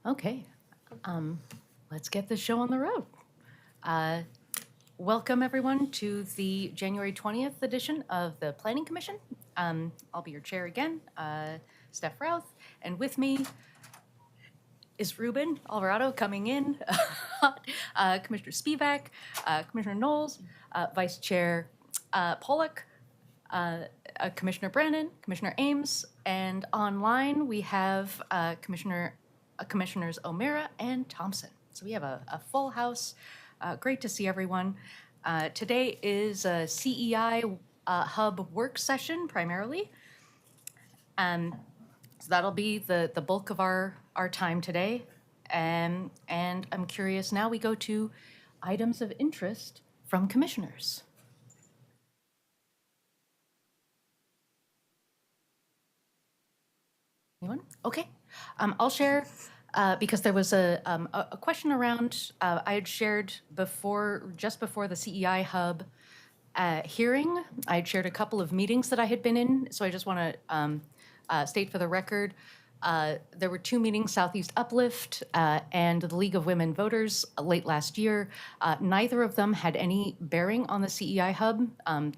Okay, let's get this show on the road. Welcome, everyone, to the January 20th edition of the Planning Commission. I'll be your chair again, Steph Routh, and with me is Ruben Alvarado coming in, Commissioner Spivak, Commissioner Knowles, Vice Chair Pollock, Commissioner Brannon, Commissioner Ames, and online we have Commissioners O'Meara and Thompson. So we have a full house. Great to see everyone. Today is a CEI hub work session primarily. So that'll be the bulk of our time today. And I'm curious, now we go to items of interest from commissioners. Anyone? Okay. I'll share because there was a question around, I had shared just before the CEI Hub hearing, I had shared a couple of meetings that I had been in. So I just want to state for the record, there were 2 meetings, Southeast Uplift and the League of Women Voters late last year. Neither of them had any bearing on the CEI Hub.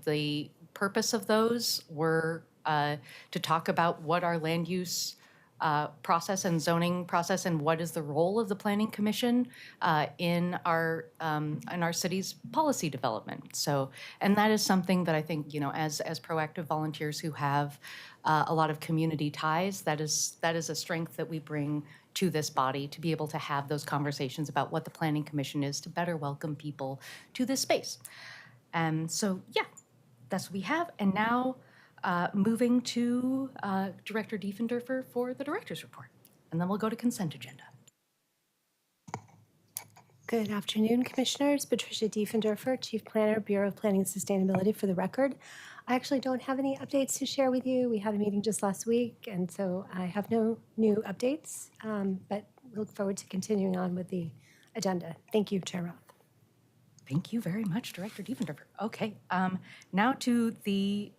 The purpose of those were to talk about what our land use process and zoning process and what is the role of the Planning Commission in our city's policy development. So, and that is something that I think, you know, as proactive volunteers who have a lot of community ties, that is a strength that we bring to this body to be able to have those conversations about what the Planning Commission is to better welcome people to this space. And so, yeah, that's what we have. And now moving to Director Diefendorfer for the director's report. And then we'll go to consent agenda. Good afternoon, Commissioners. Patricia Diefendorfer, Chief Planner, Bureau of Planning and Sustainability for the record. I actually don't have any updates to share with you. We had a meeting just last week, and so I have no new updates, but look forward to continuing on with the agenda. Thank you, Chair Roth. Thank you very much, Director Diefendorfer. Okay, now to the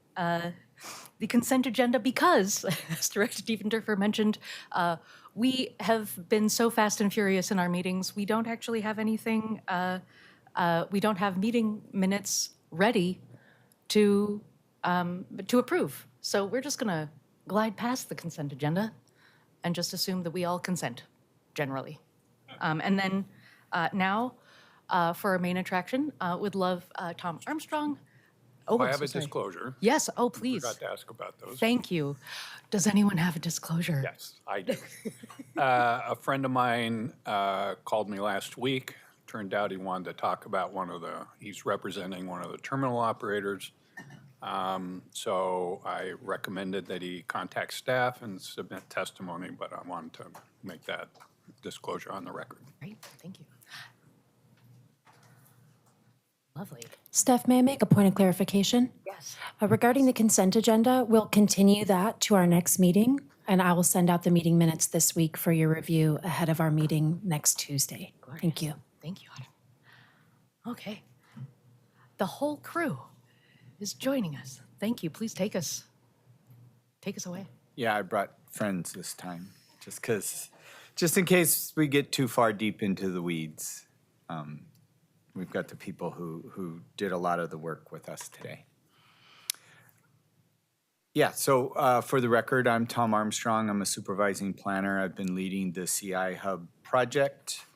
consent agenda because, as Director Diefendorfer mentioned, we have been so fast and furious in our meetings, we don't actually have anything, we don't have meeting minutes ready to approve. So we're just going to glide past the consent agenda and just assume that we all consent, generally. And then now, for our main attraction, would love Tom Armstrong. Oh, I I'm have so a sorry. disclosure. Yes, oh, please. Forgot to ask about those. Thank you. Does anyone have a disclosure? Yes, I do. A friend of mine called me last week. Turned out he wanted to talk about he's representing one of the terminal operators. So I recommended that he contact staff and submit testimony, but I wanted to make that disclosure on the record. Great, thank you. Lovely. Steph, may I make a point of clarification? Yes. Regarding the consent agenda, we'll continue that to our next meeting, and I will send out the meeting minutes this week for your review ahead of our meeting next Tuesday. Glorious. Thank you. Thank you, Autumn. Okay. The whole crew is joining us. Thank you. Please take us away. Yeah, I brought friends this time, just in case we get too far deep into the weeds. We've got the people who did a lot of the work with us today. Yeah, so for the record, I'm Tom Armstrong. I'm a supervising planner. I've been leading the CI Hub project.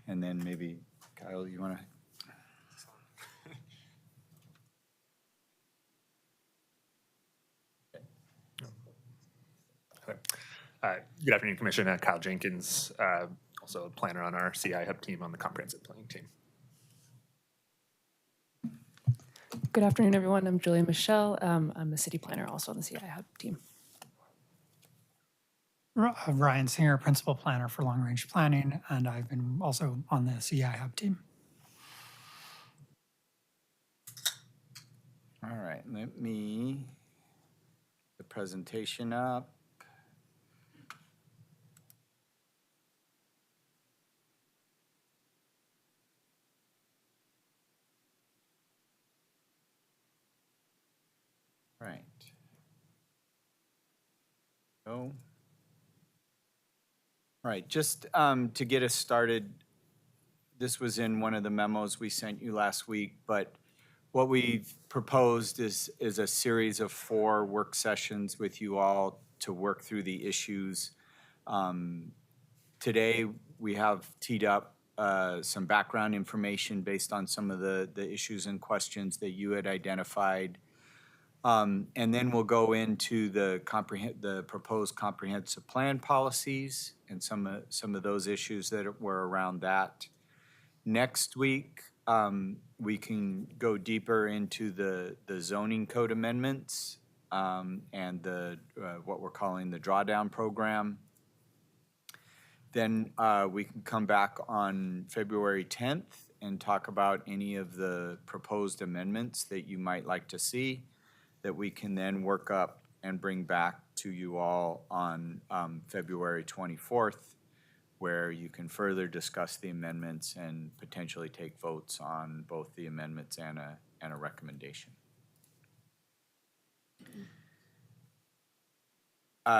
And then maybe, Kyle, you want to? Good afternoon, Commissioner. Kyle Jenkins, also a planner on our CI Hub team on the comprehensive planning team. Good afternoon, everyone. I'm Julia Michelle. I'm a city planner also on the CI Hub team. Ryan Singer, principal planner for long range planning, and I've been also on the CI Hub team. All right, let me the presentation up. Right. Oh. Right, just to get us started, this was in one of the memos we sent you last week, but what we've proposed is a series of 4 work sessions with you all to work through the issues. Today, we have teed up some background information based on some of the issues and questions that you had identified. And then we'll go into the proposed comprehensive plan policies and some of those issues that were around that. Next week, we can go deeper into the zoning code amendments and the what we're calling the drawdown program. Then we can come back on February 10th and talk about any of the proposed amendments that you might like to see that we can then work up and bring back to you all on February 24th, where you can further discuss the amendments and potentially take votes on both the amendments and a recommendation.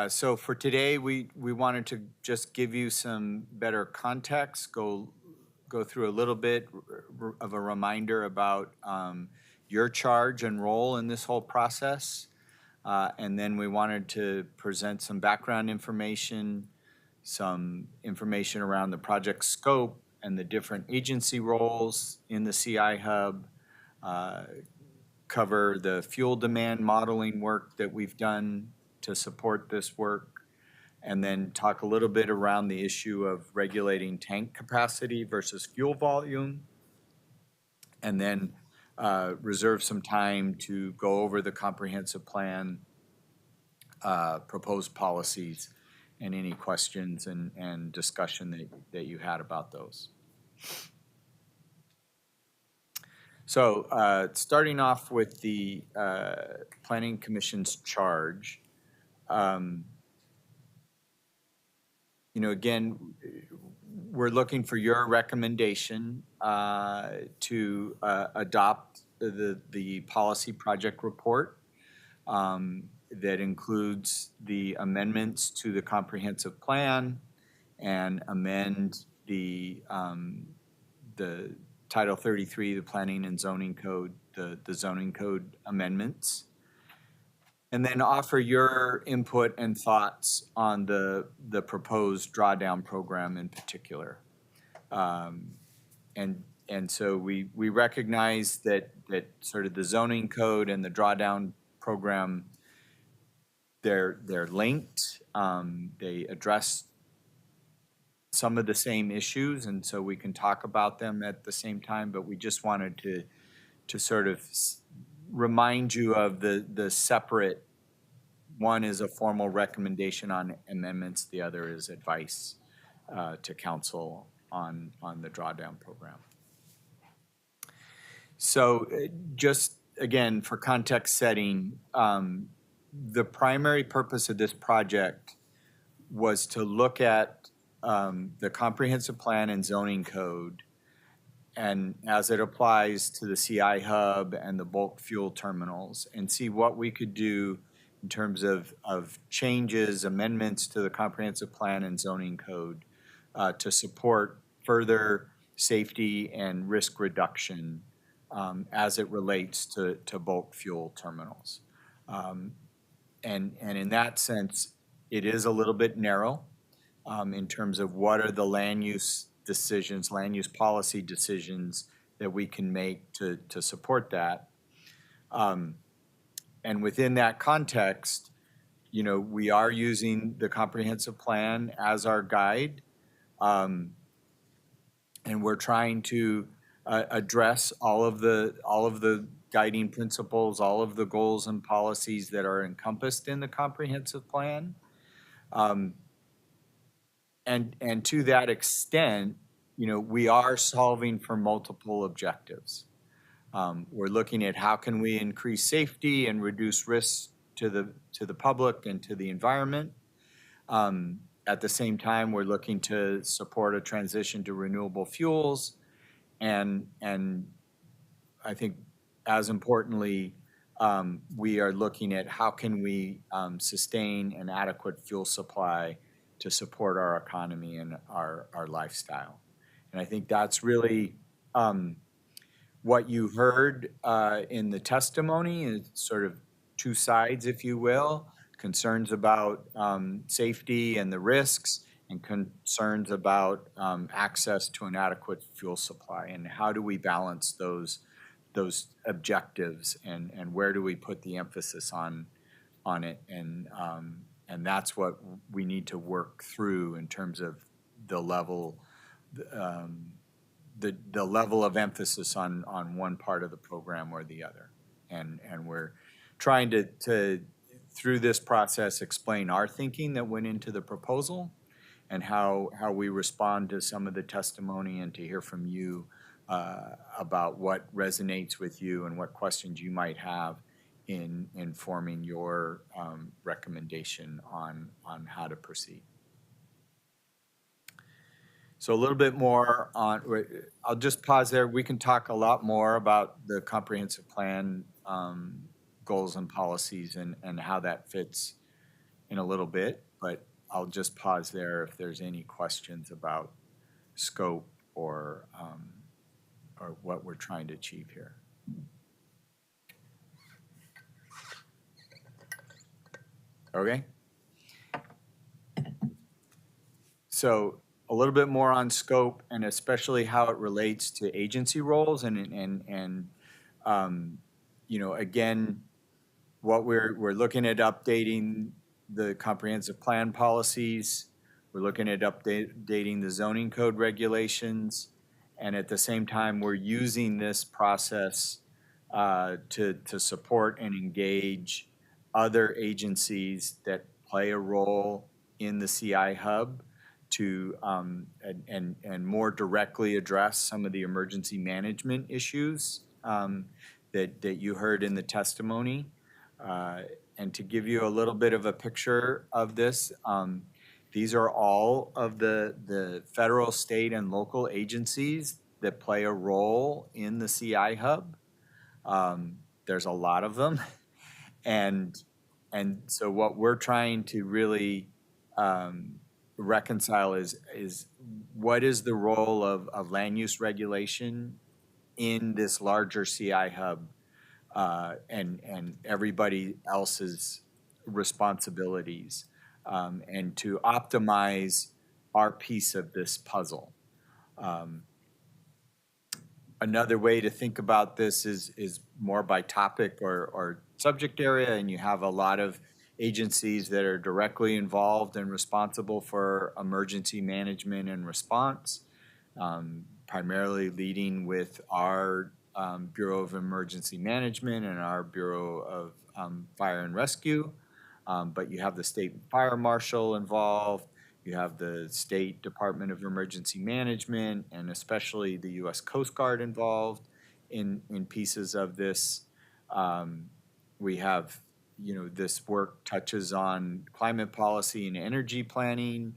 So for today, we wanted to just give you some better context, go through a little bit of a reminder about your charge and role in this whole process. And then we wanted to present some background information, some information around the project scope and the different agency roles in the CI Hub, cover the fuel demand modeling work that we've done to support this work, and then talk a little bit around the issue of regulating tank capacity versus fuel volume, and then reserve some time to go over the comprehensive plan, proposed policies, and any questions and discussion that you had about those. So starting off with the Planning Commission's charge, again, we're looking for your recommendation to adopt the policy project report that includes the amendments to the comprehensive plan and amend the Title 33, the Planning and Zoning Code, the zoning code amendments, and then offer your input and thoughts on the proposed drawdown program in particular. And so we recognize that sort of the zoning code and the drawdown program, they're linked. They address some of the same issues, and so we can talk about them at the same time, but we just wanted to sort of remind you of the separate. One is a formal recommendation on amendments, the other is advice to council on the drawdown program. So just again, for context setting, the primary purpose of this project was to look at the comprehensive plan and zoning code, and as it applies to the CI Hub and the bulk fuel terminals, and see what we could do in terms of changes, amendments to the comprehensive plan and zoning code to support further safety and risk reduction as it relates to bulk fuel terminals. And in that sense, it is a little bit narrow in terms of what are the land use decisions, land use policy decisions that we can make to support that. And within that context, we are using the comprehensive plan as our guide. And we're trying to address all of the guiding principles, all of the goals and policies that are encompassed in the comprehensive plan. And to that extent, we are solving for multiple objectives. We're looking at how can we increase safety and reduce risks to the public and to the environment. At the same time, we're looking to support a transition to renewable fuels, and I think as importantly, we are looking at how can we sustain an adequate fuel supply to support our economy and our lifestyle. And I think that's really what you heard in the testimony is sort of two sides, if you will, concerns about safety and the risks, and concerns about access to an adequate fuel supply, and how do we balance those objectives, and where do we put the emphasis on it, and that's what we need to work through in terms of the level the level of emphasis on one part of the program or the other, and we're trying to through this process explain our thinking that went into the proposal, and how we respond to some of the testimony, and to hear from you about what resonates with you and what questions you might have in forming your recommendation on how to proceed. So a little bit more on, I'll just pause there. We can talk a lot more about the comprehensive plan goals and policies and how that fits in a little bit, but I'll just pause there if there's any questions about scope or what we're trying to achieve here. Okay. So a little bit more on scope, and especially how it relates to agency roles, and you know, again, what we're looking at updating the comprehensive plan policies. We're looking at updating the zoning code regulations, and at the same time, we're using this process to support and engage other agencies that play a role in the CI hub to and more directly address some of the emergency management issues that you heard in the testimony. And to give you a little bit of a picture of this, these are all of the federal, state, and local agencies that play a role in the CI hub. There's a lot of them. And so what we're trying to really reconcile is what is the role of land use regulation in this larger CI hub, and everybody else's responsibilities, and to optimize our piece of this puzzle. Another way to think about this is more by topic or subject area, and you have a lot of agencies that are directly involved and responsible for emergency management and response, primarily leading with our Bureau of Emergency Management and our Bureau of Fire and Rescue. But you have the State Fire Marshal involved, you have the State Department of Emergency Management, and especially the U.S. Coast Guard involved in pieces of this. We have, you know, this work touches on climate policy and energy planning.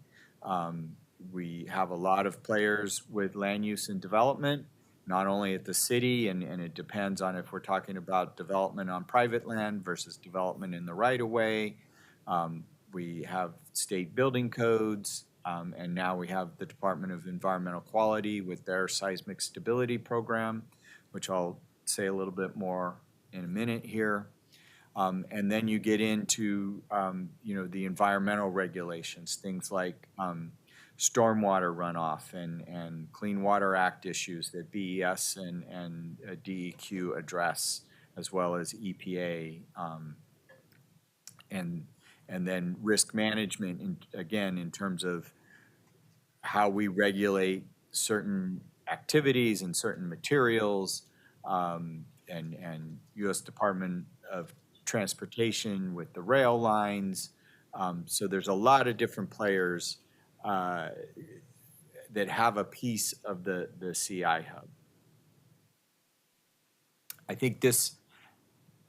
We have a lot of players with land use and development, not only at the city, and it depends on if we're talking about development on private land versus development in the right-of-way. We have state building codes, and now we have the Department of Environmental Quality with their seismic stability program, which I'll say a little bit more in a minute here. And then you get into, you know, the environmental regulations, things like stormwater runoff and Clean Water Act issues that BES and DEQ address, as well as EPA, and then risk management, again, in terms of how we regulate certain activities and certain materials, and U.S. Department of Transportation with the rail lines. So there's a lot of different players that have a piece of the CI hub. I think this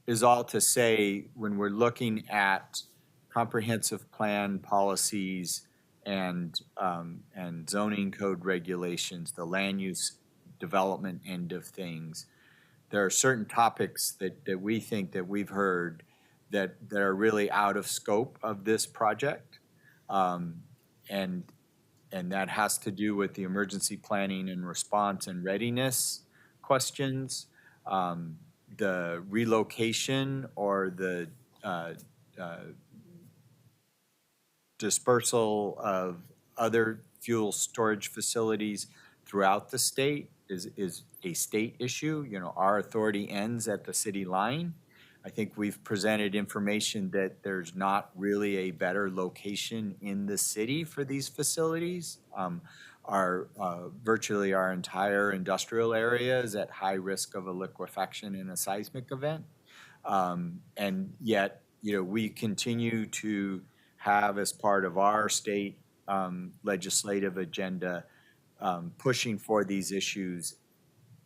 is all to say when we're looking at comprehensive plan policies and zoning code regulations, the land use development end of things. There are certain topics that we think that we've heard that are really out of scope of this project. and that has to do with the emergency planning and response and readiness questions, the relocation or the dispersal of other fuel storage facilities throughout the state is a state issue. You know, our authority ends at the city line. I think we've presented information that there's not really a better location in the city for these facilities. Virtually our entire industrial area is at high risk of a liquefaction in a seismic event. And yet, you know, we continue to have as part of our state legislative agenda, pushing for these issues,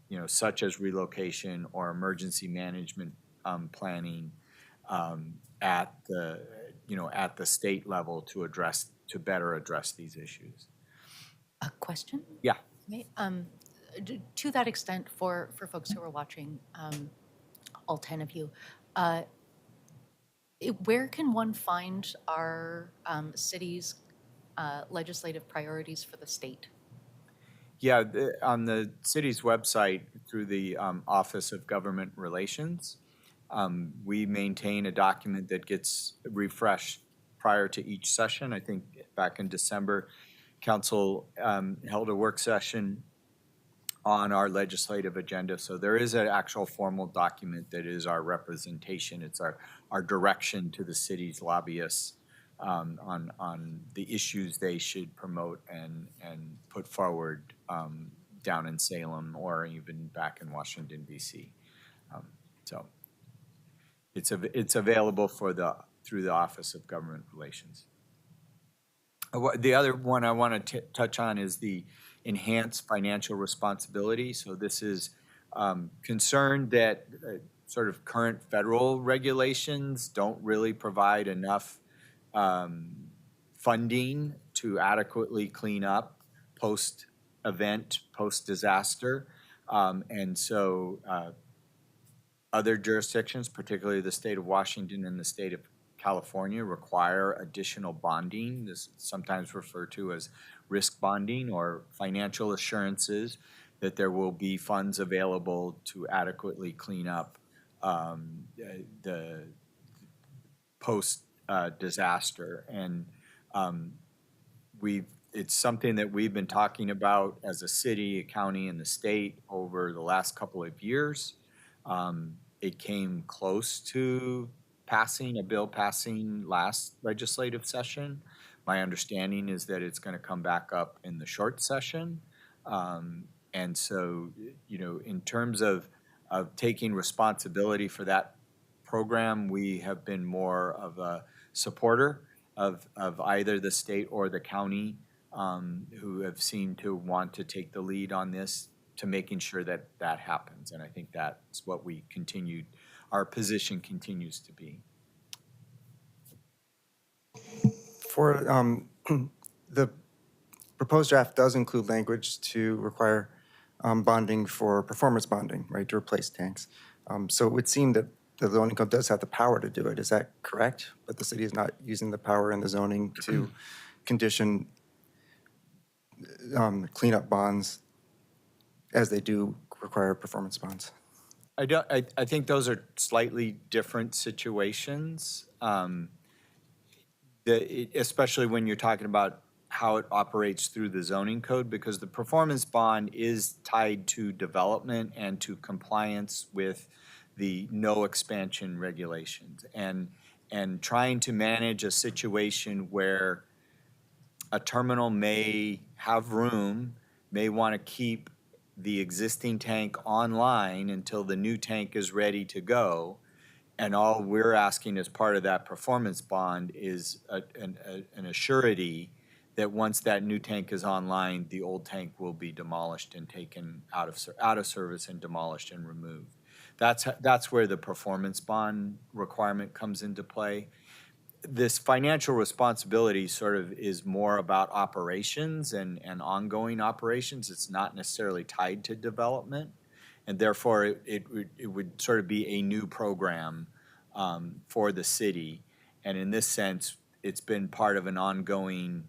you know, such as relocation or emergency management planning at the state level to better address these issues. A question? Yeah. To that extent, for folks who are watching, all 10 of you, where can one find our city's legislative priorities for the state? Yeah, on the city's website through the Office of Government Relations, we maintain a document that gets refreshed prior to each session. I think back in December, Council held a work session on our legislative agenda. So there is an actual formal document that is our representation. It's our direction to the city's lobbyists on the issues they should promote and put forward down in Salem or even back in Washington, D.C. So it's available through the Office of Government Relations. The other one I want to touch on is the enhanced financial responsibility. So this is concerned that sort of current federal regulations don't really provide enough funding to adequately clean up post-event, post-disaster. And so other jurisdictions, particularly the state of Washington and the state of California, require additional bonding. This is sometimes referred to as risk bonding or financial assurances that there will be funds available to adequately clean up the post-disaster. And it's something that we've been talking about as a city, a county, and the state over the last couple of years. It came close to a bill passing last legislative session. My understanding is that it's going to come back up in the short session. And so, you know, in terms of taking responsibility for that program, we have been more of a supporter of either the state or the county who have seemed to want to take the lead on this to making sure that that happens. And I think that's what our position continues to be. For the proposed draft does include language to require bonding for performance bonding, right, to replace tanks. So it would seem that the zoning code does have the power to do it. Is that correct? But the city is not using the power in the zoning to condition cleanup bonds as they do require performance bonds. I think those are slightly different situations, especially when you're talking about how it operates through the zoning code, because the performance bond is tied to development and to compliance with the no expansion regulations, and trying to manage a situation where a terminal may have room, may want to keep the existing tank online until the new tank is ready to go. And all we're asking as part of that performance bond is an assurity that once that new tank is online, the old tank will be demolished and taken out of service and demolished and removed. That's where the performance bond requirement comes into play. This financial responsibility sort of is more about operations and ongoing operations. It's not necessarily tied to development, and therefore it would sort of be a new program for the city. And in this sense, it's been part of an ongoing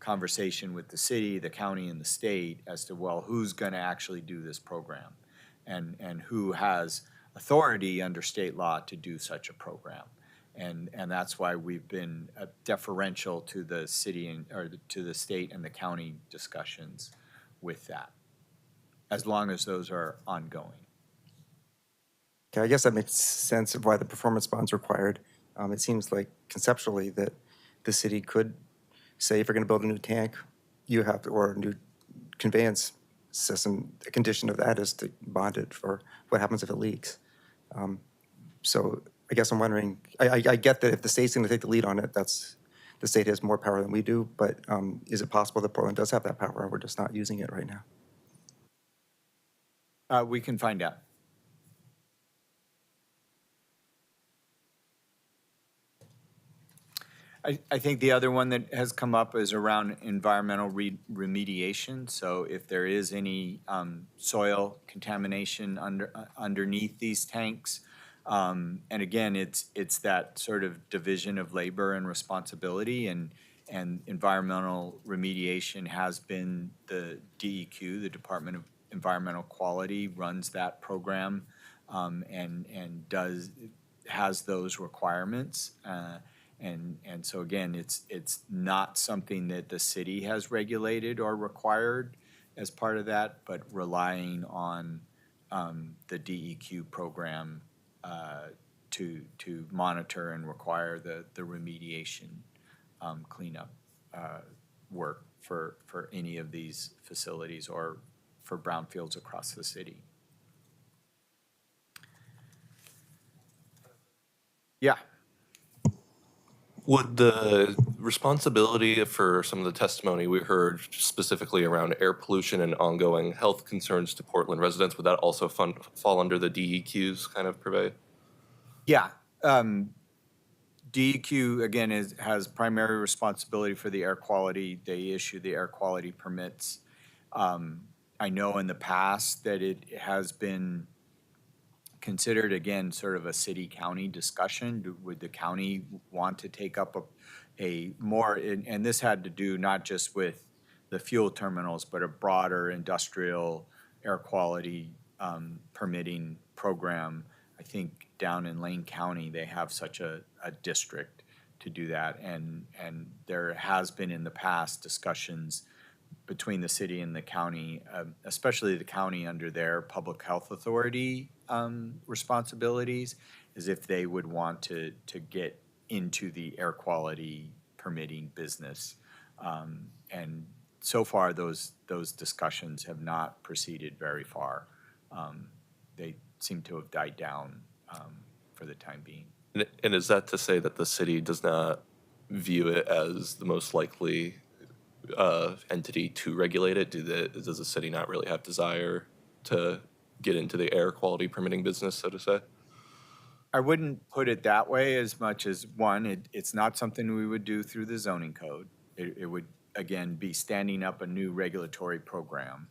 conversation with the city, the county, and the state as to, well, who's going to actually do this program and who has authority under state law to do such a program. And that's why we've been deferential to the city or to the state and the county discussions with that, as long as those are ongoing. Okay, I guess that makes sense of why the performance bond's required. It seems like conceptually that the city could say, if you're going to build a new tank, you have to, or a new conveyance system, a condition of that is to bond it for what happens if it leaks. So I guess I'm wondering, I get that if the state's going to take the lead on it, the state has more power than we do, but is it possible that Portland does have that power and we're just not using it right now? We can find out. I think the other one that has come up is around environmental remediation. So if there is any soil contamination underneath these tanks, and again, it's that sort of division of labor and responsibility, and environmental remediation has been the DEQ, the Department of Environmental Quality, runs that program and has those requirements. And so again, it's not something that the city has regulated or required as part of that, but relying on the DEQ program to monitor and require the remediation cleanup work for any of these facilities or for brownfields across the city. Yeah. Would the responsibility for some of the testimony we heard specifically around air pollution and ongoing health concerns to Portland residents, would that also fall under the DEQ's kind of purvey? Yeah. DEQ, again, has primary responsibility for the air quality. They issue the air quality permits. I know in the past that it has been considered, again, sort of a city-county discussion. Would the county want to take up a more, and this had to do not just with the fuel terminals, but a broader industrial air quality permitting program. I think down in Lane County, they have such a district to do that. And there has been in the past discussions between the city and the county, especially the county under their public health authority responsibilities, as if they would want to get into the air quality permitting business. And so far, those discussions have not proceeded very far. They seem to have died down for the time being. And is that to say that the city does not view it as the most likely entity to regulate it? Does the city not really have desire to get into the air quality permitting business, so to say? I wouldn't put it that way as much as, one, it's not something we would do through the zoning code. It would, again, be standing up a new regulatory program.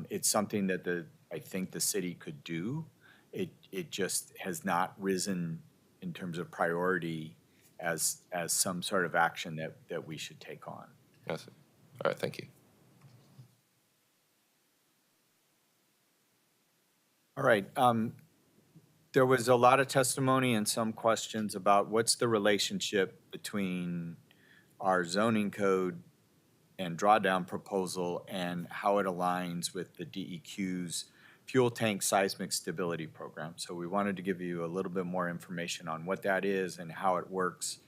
It's something that I think the city could do. It just has not risen in terms of priority as some sort of action that we should take on. Yes. All right, thank you. All right. There was a lot of testimony and some questions about what's the relationship between our zoning code and drawdown proposal and how it aligns with the DEQ's fuel tank seismic stability program. So we wanted to give you a little bit more information on what that is and how it works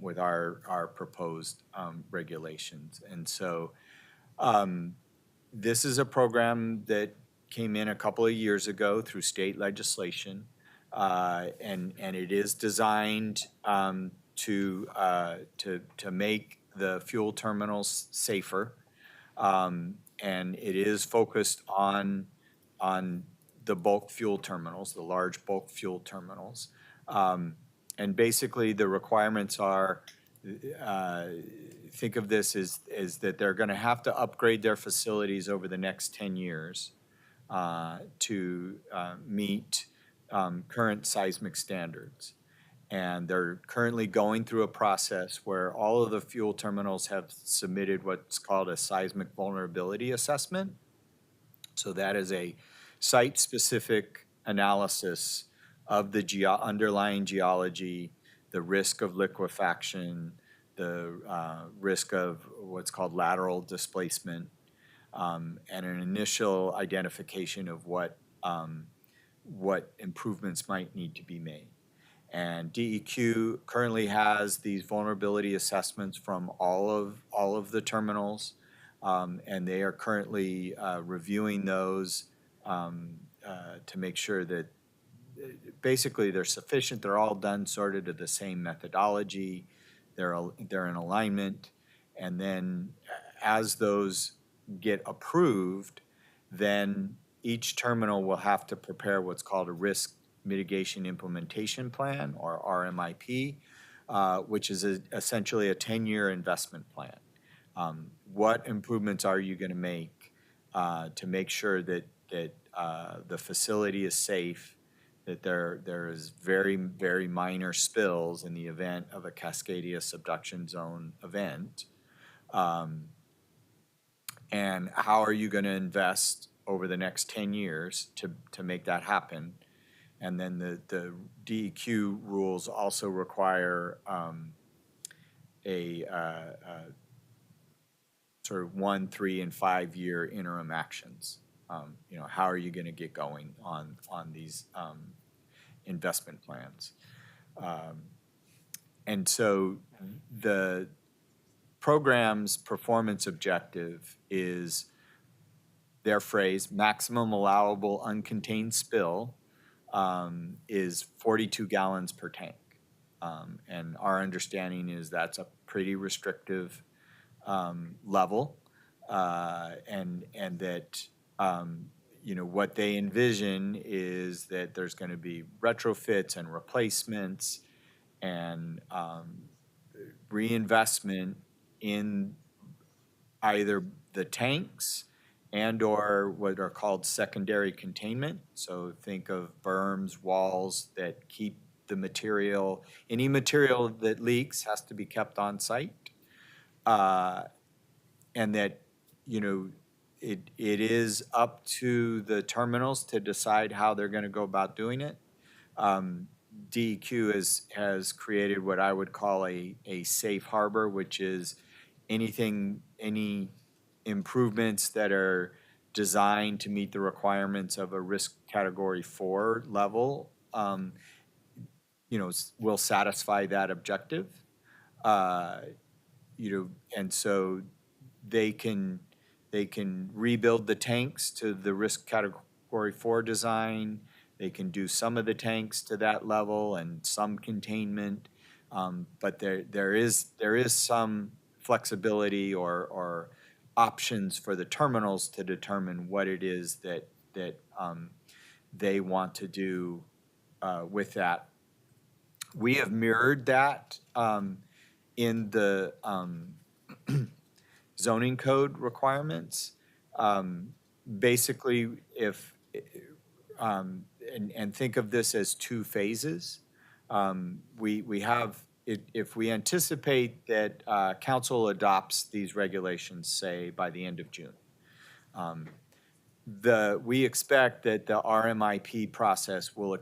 with our proposed regulations. And so this is a program that came in a couple of years ago through state legislation, and it is designed to make the fuel terminals safer, and it is focused on the bulk fuel terminals, the large bulk fuel terminals. And basically the requirements are, think of this as that they're going to have to upgrade their facilities over the next 10 years to meet current seismic standards. And they're currently going through a process where all of the fuel terminals have submitted what's called a seismic vulnerability assessment. So that is a site-specific analysis of the underlying geology, the risk of liquefaction, the risk of what's called lateral displacement, and an initial identification of what improvements might need to be made. And DEQ currently has these vulnerability assessments from all of the terminals, and they are currently reviewing those to make sure that basically they're sufficient. They're all done sort of to the same methodology. They're in alignment, and then as those get approved, then each terminal will have to prepare what's called a risk mitigation implementation plan, or RMIP, which is essentially a 10-year investment plan. What improvements are you going to make sure that the facility is safe, that there is very, very minor spills in the event of a Cascadia subduction zone event? And how are you going to invest over the next 10 years to make that happen? And then the DEQ rules also require a sort of 1, 3, and 5 year interim actions. How are you going to get going on these investment plans? And so the program's performance objective is their phrase, maximum allowable uncontained spill, is 42 gallons per tank. And our understanding is that's a pretty restrictive level, and that what they envision is that there's going to be retrofits and replacements and reinvestment in either the tanks and or what are called secondary containment. So think of berms, walls that keep the material, any material that leaks has to be kept on site. And that, it is up to the terminals to decide how they're going to go about doing it. DEQ has created what I would call a safe harbor, which is any improvements that are designed to meet the requirements of a risk category 4 level, will satisfy that objective. And so they can rebuild the tanks to the risk category 4 design. They can do some of the tanks to that level and some containment, but there is some flexibility or options for the terminals to determine what it is that they want to do with that. We have mirrored that in the zoning code requirements. Basically, and think of this as 2 phases. We have, if we anticipate that council adopts these regulations, say by the end of June, we expect that the RMIP process will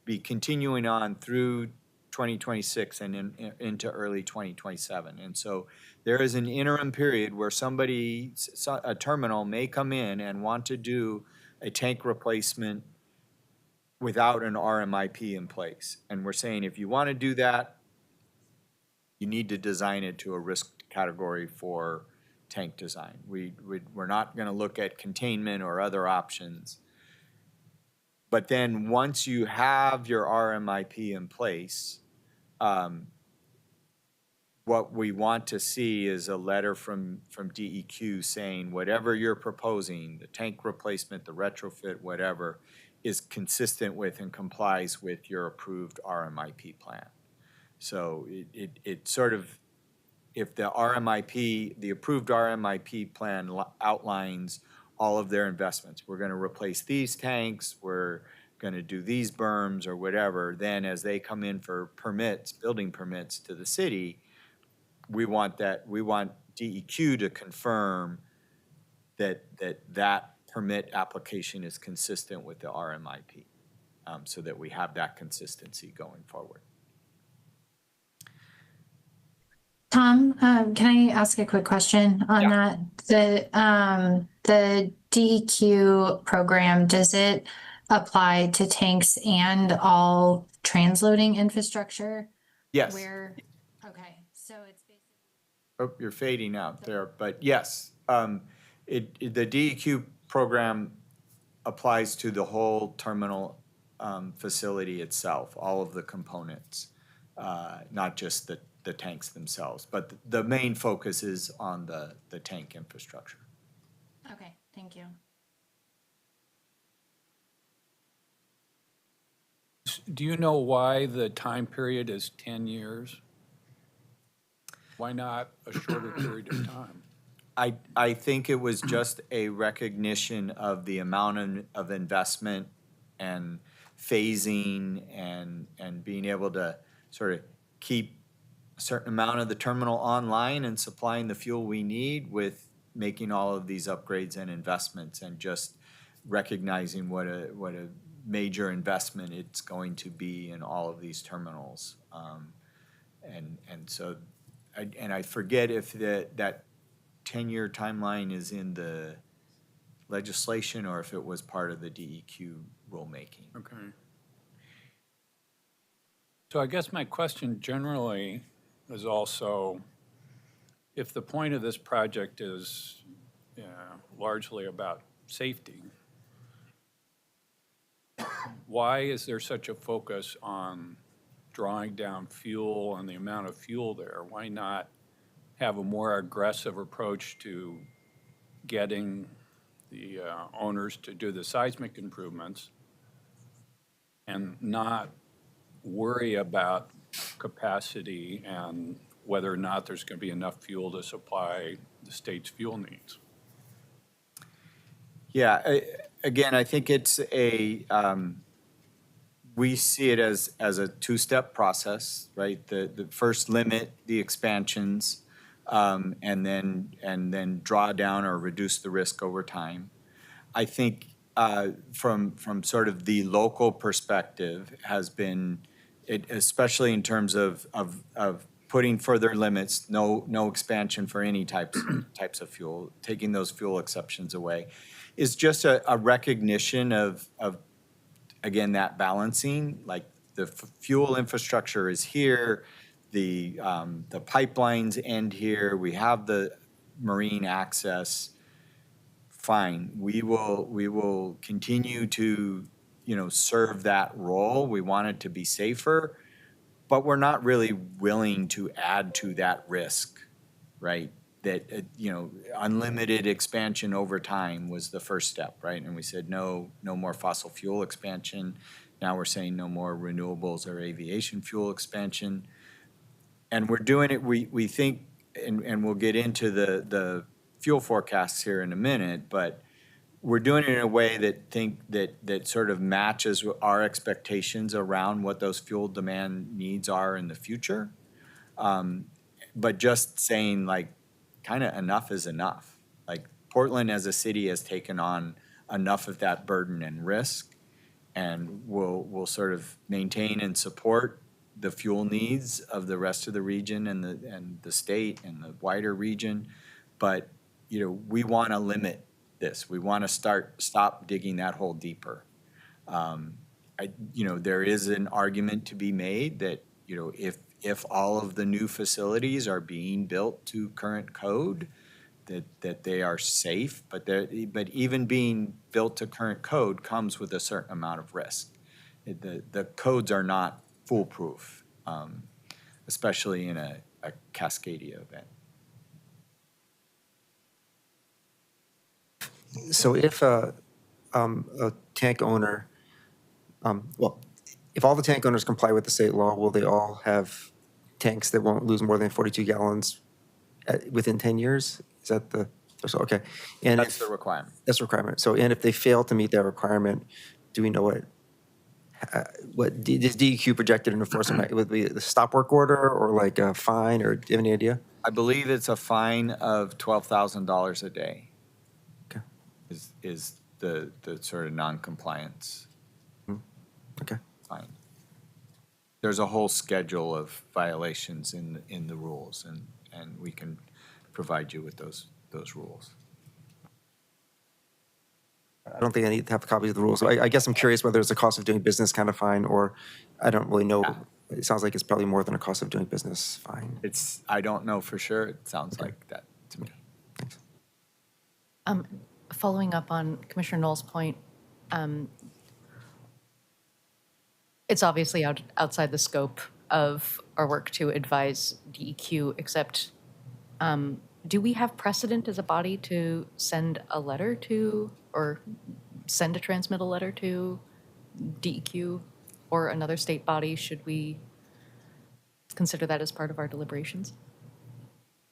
be continuing on through 2026 and into early 2027. And so there is an interim period where a terminal may come in and want to do a tank replacement without an RMIP in place. And we're saying if you want to do that, you need to design it to a risk category 4 tank design. We're not going to look at containment or other options. But then once you have your RMIP in place, what we want to see is a letter from DEQ saying whatever you're proposing, the tank replacement, the retrofit, whatever, is consistent with and complies with your approved RMIP plan. So it sort of, if the approved RMIP plan outlines all of their investments, we're going to replace these tanks, we're going to do these berms or whatever, then as they come in for permits, building permits to the city, we want DEQ to confirm that permit application is consistent with the RMIP, so that we have that consistency going forward. Tom, can I ask a quick question on that? The DEQ program, does it apply to tanks and all transloading infrastructure? Yes. Okay, so it's basically. Oh, you're fading out there, but yes, the DEQ program applies to the whole terminal facility itself, all of the components, not just the tanks themselves. But the main focus is on the tank infrastructure. Okay, thank you. Do you know why the time period is 10 years? Why not a shorter period of time? I think it was just a recognition of the amount of investment and phasing and being able to sort of keep a certain amount of the terminal online and supplying the fuel we need with making all of these upgrades and investments, and just recognizing what a major investment it's going to be in all of these terminals. So I forget if that 10-year timeline is in the legislation or if it was part of the DEQ rulemaking. Okay. So I guess my question generally is also, if the point of this project is largely about safety, why is there such a focus on drawing down fuel and the amount of fuel there? Why not have a more aggressive approach to getting the owners to do the seismic improvements and not worry about capacity and whether or not there's going to be enough fuel to supply the state's fuel needs? Yeah, again, I think it's we see it as a two-step process, right? The first limit the expansions, and then draw down or reduce the risk over time. I think from sort of the local perspective has been, especially in terms of putting further limits, no expansion for any types of fuel, taking those fuel exceptions away, is just a recognition of again, that balancing, like the fuel infrastructure is here, the pipelines end here, we have the marine access, fine. We will continue to, serve that role. We want it to be safer, but we're not really willing to add to that risk, right? That, unlimited expansion over time was the first step, right? And we said, no more fossil fuel expansion. Now we're saying no more renewables or aviation fuel expansion. And we're doing it, we think, and we'll get into the fuel forecasts here in a minute, but we're doing it in a way that sort of matches our expectations around what those fuel demand needs are in the future. But just saying, like, kind of enough is enough. Like, Portland as a city has taken on enough of that burden and risk, and we'll sort of maintain and support the fuel needs of the rest of the region and the state and the wider region. But, we want to limit this. We want to stop digging that hole deeper. There is an argument to be made that, if all of the new facilities are being built to current code, that they are safe, but even being built to current code comes with a certain amount of risk. The codes are not foolproof, especially in a Cascadia event. So if a tank owner, if all the tank owners comply with the state law, will they all have tanks that won't lose more than 42 gallons within 10 years? Is that okay? And That's the requirement. That's the requirement. So, and if they fail to meet that requirement, do we know what, is DEQ projected an enforcement, would be the stop work order or like a fine, or do you have any idea? I believe it's a fine of $12,000 a day. Okay. Is the sort of non-compliance Okay. fine. There's a whole schedule of violations in the rules, and we can provide you with those rules. I don't think I need to have copies of the rules. I guess I'm curious whether it's a cost of doing business kind of fine, or I don't really know. It sounds like it's probably more than a cost of doing business fine. I don't know for sure. It sounds like that to me. Thanks. Following up on Commissioner Knoll's point, it's obviously outside the scope of our work to advise DEQ, except do we have precedent as a body to send a letter to, or send a transmittal letter to DEQ or another state body? Should we consider that as part of our deliberations?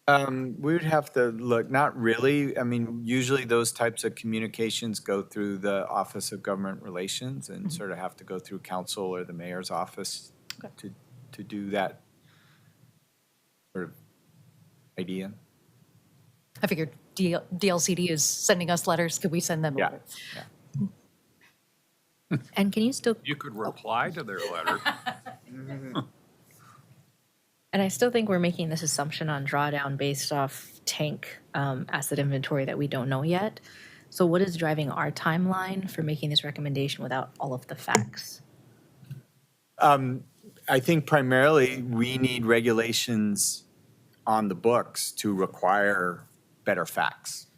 We would have to look, not really. I mean, usually those types of communications go through the Office of Government Relations and sort of have to go through council or the mayor's office to do that sort of idea. I figured DLCD is sending us letters. Could we send them a Yeah. letter? And can you still, You could reply to their letter. and I still think we're making this assumption on drawdown based off tank asset inventory that we don't know yet. So what is driving our timeline for making this recommendation without all of the facts? I think primarily we need regulations on the books to require better facts,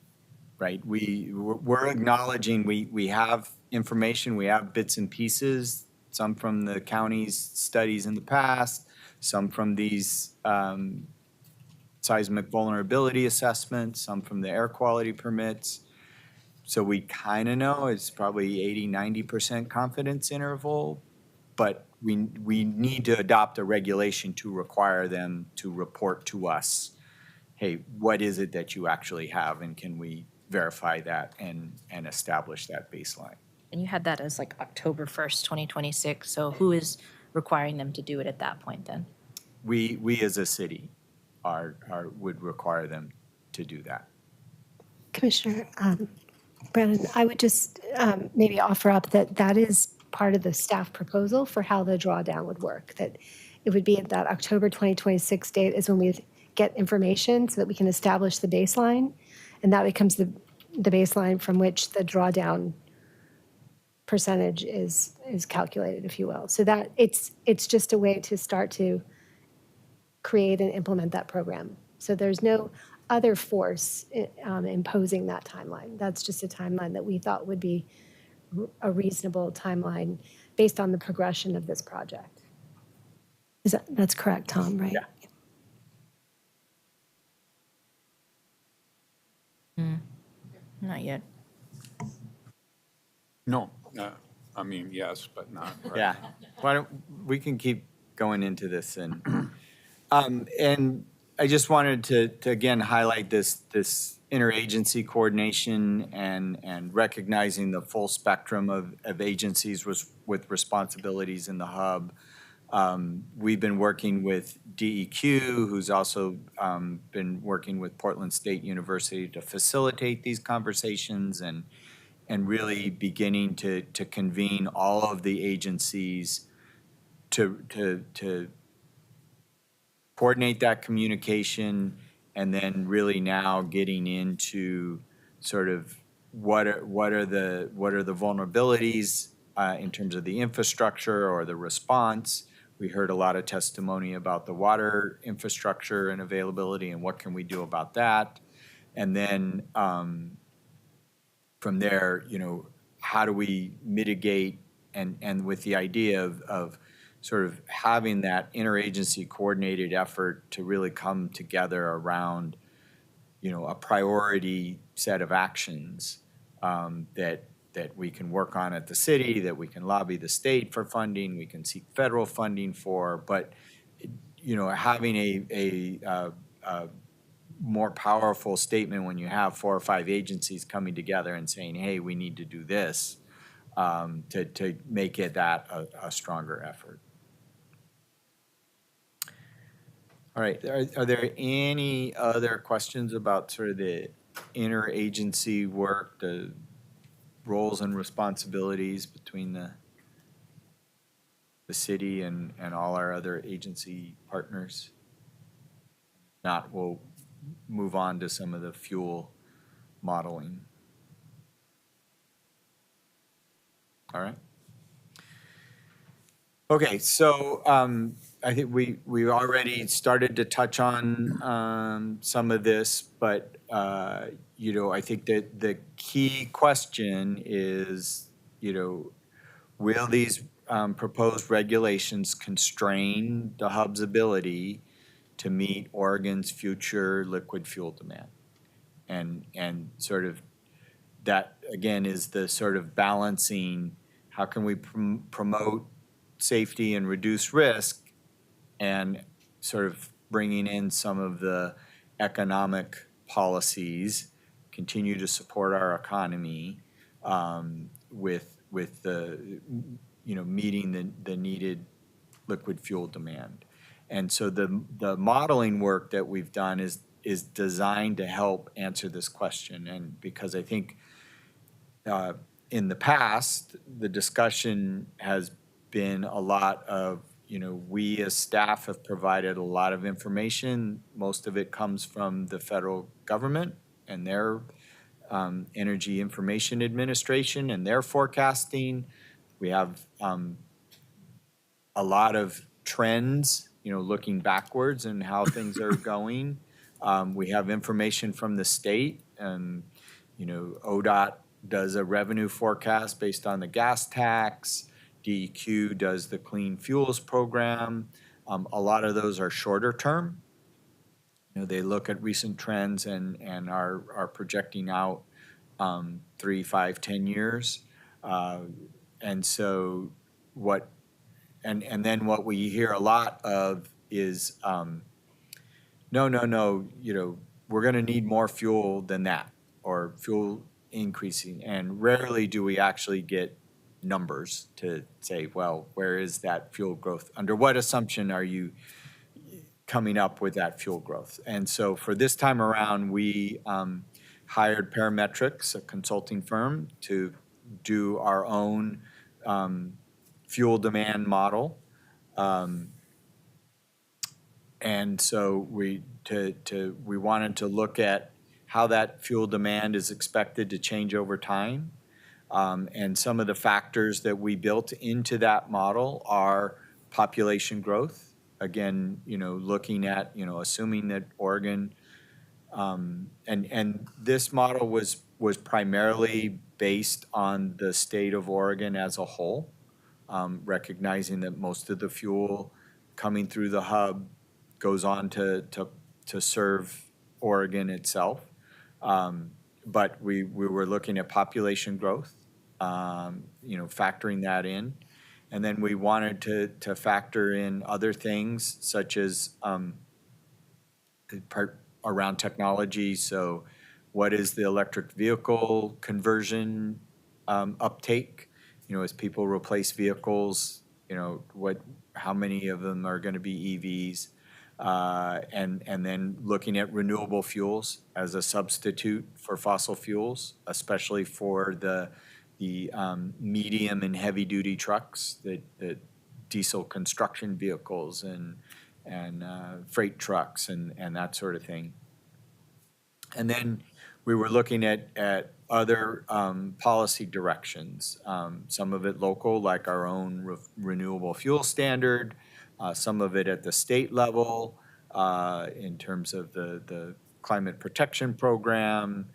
right? We're acknowledging we have information, we have bits and pieces, some from the county's studies in the past, some from these seismic vulnerability assessments, some from the air quality permits. So we kind of know it's probably 80-90% confidence interval, but we need to adopt a regulation to require them to report to us, hey, what is it that you actually have, and can we verify that and establish that baseline? And you had that as like October 1st, 2026. So who is requiring them to do it at that point then? We as a city would require them to do that. Commissioner Brandon, I would just maybe offer up that that is part of the staff proposal for how the drawdown would work, that it would be at that October 2026 date is when we get information so that we can establish the baseline, and that becomes the baseline from which the drawdown percentage is calculated, if you will. So that it's just a way to start to create and implement that program. So there's no other force imposing that timeline. That's just a timeline that we thought would be a reasonable timeline based on the progression of this project. That's correct, Tom, right? Yeah. Not yet. No, I mean, yes, but not right. Yeah. Why don't we can keep going into this, and I just wanted to again highlight this interagency coordination and recognizing the full spectrum of agencies with responsibilities in the hub. We've been working with DEQ, who's also been working with Portland State University to facilitate these conversations and really beginning to convene all of the agencies to coordinate that communication, and then really now getting into sort of what are the vulnerabilities in terms of the infrastructure or the response. We heard a lot of testimony about the water infrastructure and availability, and what can we do about that. And then from there, how do we mitigate, and with the idea of sort of having that interagency coordinated effort to really come together around, a priority set of actions that we can work on at the city, that we can lobby the state for funding, we can seek federal funding for, but, having a more powerful statement when you have 4 or 5 agencies coming together and saying, hey, we need to do this, to make it that a stronger effort. All right, are there any other questions about sort of the interagency work, the roles and responsibilities between the city and all our other agency partners? Not, we'll move on to some of the fuel modeling. All right. Okay, so I think we already started to touch on some of this, but you know, I think that the key question is, you know, will these proposed regulations constrain the hub's ability to meet Oregon's future liquid fuel demand? And sort of that, again, is the sort of balancing, how can we promote safety and reduce risk, and sort of bringing in some of the economic policies, continue to support our economy with the, you know, meeting the needed liquid fuel demand. And so the modeling work that we've done is designed to help answer this question. And because I think in the past, the discussion has been a lot of, you know, we as staff have provided a lot of information. Most of it comes from the federal government and their Energy Information Administration and their forecasting. We have a lot of trends, you know, looking backwards and how things are going. We have information from the state, and, you know, ODOT does a revenue forecast based on the gas tax. DEQ does the Clean Fuels Program. A lot of those are shorter term. You know, they look at recent trends and are projecting out 3, 5, 10 years. And so and then what we hear a lot of is, no, you know, we're gonna need more fuel than that, or fuel increasing. And rarely do we actually get numbers to say, well, where is that fuel growth? Under what assumption are you coming up with that fuel growth? And so for this time around, we hired Parametrics, a consulting firm, to do our own fuel demand model. And so we wanted to look at how that fuel demand is expected to change over time. And some of the factors that we built into that model are population growth. Again, you know, looking at, you know, assuming that Oregon, and this model was primarily based on the state of Oregon as a whole, recognizing that most of the fuel coming through the hub goes on to serve Oregon itself. But we were looking at population growth, you know, factoring that in. And then we wanted to factor in other things such as around technology. So what is the electric vehicle conversion uptake? You know, as people replace vehicles, you know, how many of them are going to be EVs? And then looking at renewable fuels as a substitute for fossil fuels, especially for the medium and heavy duty trucks, the diesel construction vehicles and freight trucks and that sort of thing. And then we were looking at other policy directions, some of it local, like our own renewable fuel standard, some of it at the state level in terms of the climate protection program,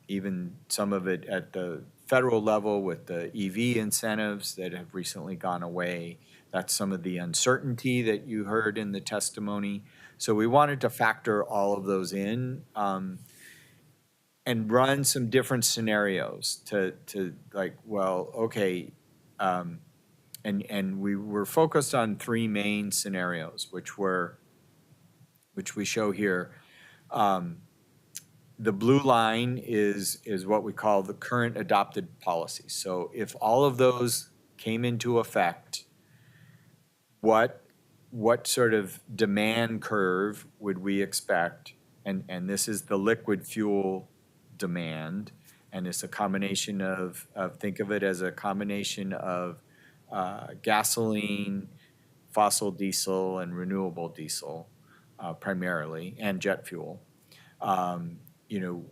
even some of it at the federal level with the EV incentives that have recently gone away. That's some of the uncertainty that you heard in the testimony. So we wanted to factor all of those in and run some different scenarios to like, well, okay, and we were focused on 3 main scenarios, which we show here. the blue line is what we call the current adopted policies. So if all of those came into effect, what sort of demand curve would we expect? And this is the liquid fuel demand, and it's a combination of think of it as a combination of gasoline, fossil diesel, and renewable diesel primarily, and jet fuel. You know,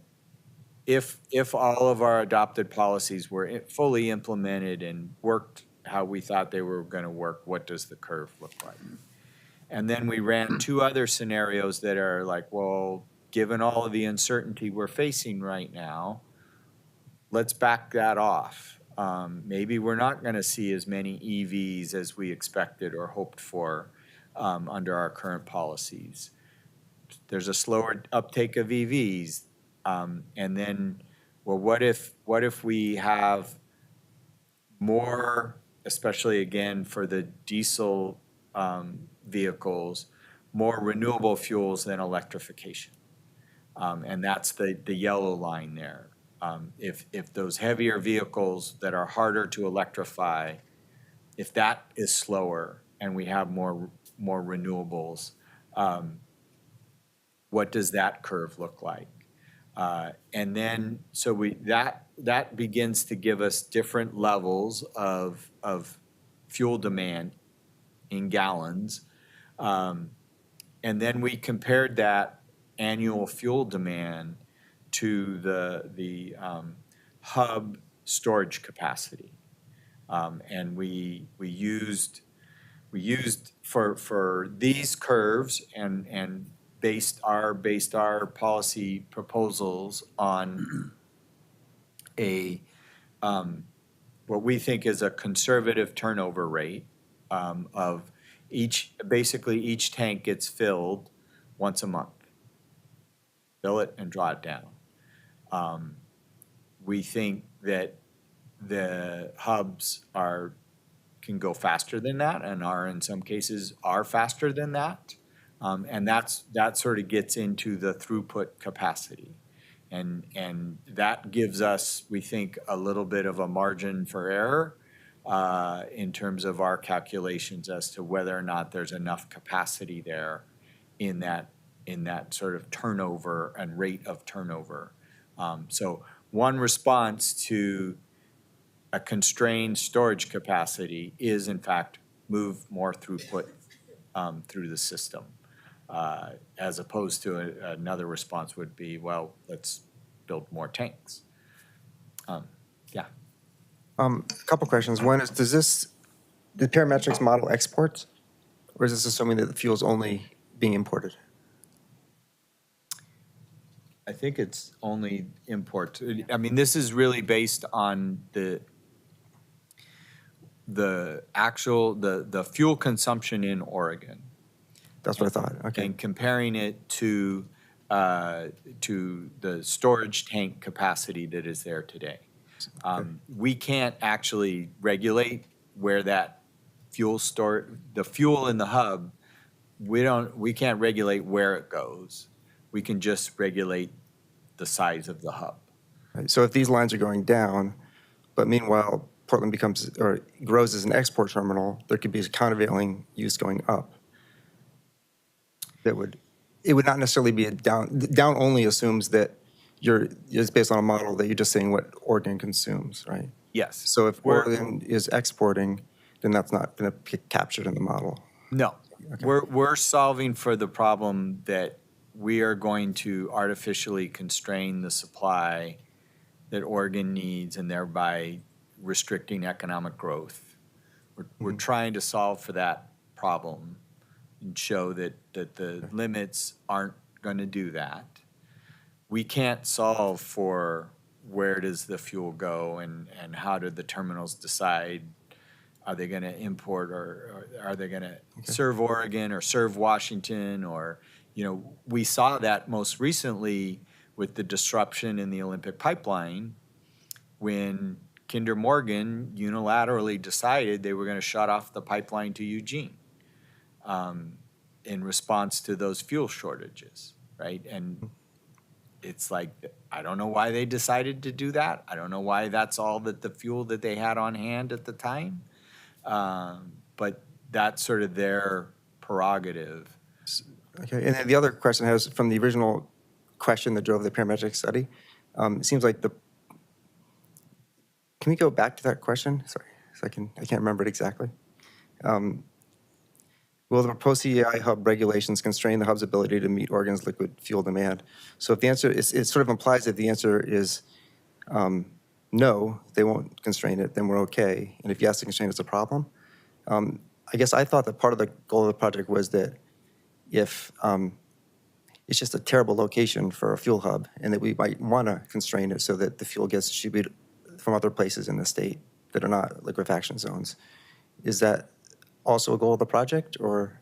if all of our adopted policies were fully implemented and worked how we thought they were going to work, what does the curve look like? And then we ran two other scenarios that are like, well, given all of the uncertainty we're facing right now, let's back that off. Maybe we're not going to see as many EVs as we expected or hoped for under our current policies. There's a slower uptake of EVs. And then, well, what if we have more, especially again for the diesel vehicles, more renewable fuels than electrification? And that's the yellow line there. If those heavier vehicles that are harder to electrify, if that is slower and we have more renewables, what does that curve look like? And then, so that begins to give us different levels of fuel demand in gallons. And then we compared that annual fuel demand to the hub storage capacity. And we used for these curves and based our policy proposals on a what we think is a conservative turnover rate of basically each tank gets filled once a month. Fill it and draw it down. We think that the hubs can go faster than that and in some cases are faster than that. And that sort of gets into the throughput capacity. And that gives us, we think, a little bit of a margin for error in terms of our calculations as to whether or not there's enough capacity there in that sort of turnover and rate of turnover. So one response to a constrained storage capacity is, in fact, move more throughput through the system, as opposed to another response would be, well, let's build more tanks. Yeah. A couple questions. One is, the parametrics model exports, or is this assuming that the fuel's only being imported? I think it's only import. I mean, this is really based on the fuel consumption in Oregon. That's what I thought. Okay. And comparing it to the storage tank capacity that is there today. We can't actually regulate where that the fuel in the hub, we can't regulate where it goes. We can just regulate the size of the hub. Right. So if these lines are going down, but meanwhile Portland grows as an export terminal, there could be a countervailing use going up. It would not necessarily be a down. Down only assumes that it's based on a model that you're just saying what Oregon consumes, right? Yes. So if Oregon is exporting, then that's not going to be captured in the model. No. Okay. We're solving for the problem that we are going to artificially constrain the supply that Oregon needs and thereby restricting economic growth. We're trying to solve for that problem and show that the limits aren't going to do that. We can't solve for where does the fuel go and how do the terminals decide, are they going to import or are they going to serve Oregon or serve Washington? Or, we saw that most recently with the disruption in the Olympic pipeline when Kinder Morgan unilaterally decided they were going to shut off the pipeline to Eugene in response to those fuel shortages, right? And it's like, I don't know why they decided to do that. I don't know why that's all that the fuel that they had on hand at the time. But that's sort of their prerogative. Okay, and then the other question I have is from the original question that drove the parametric study. It seems like can we go back to that question? Sorry, so I can't remember it exactly. Will the proposed CEI hub regulations constrain the hub's ability to meet Oregon's liquid fuel demand? So if the answer is, it sort of implies that the answer is no, they won't constrain it, then we're okay. And if yes, to constrain it's a problem. I guess I thought that part of the goal of the project was that if it's just a terrible location for a fuel hub, and that we might want to constrain it so that the fuel gets distributed from other places in the state that are not liquefaction zones. Is that also a goal of the project, or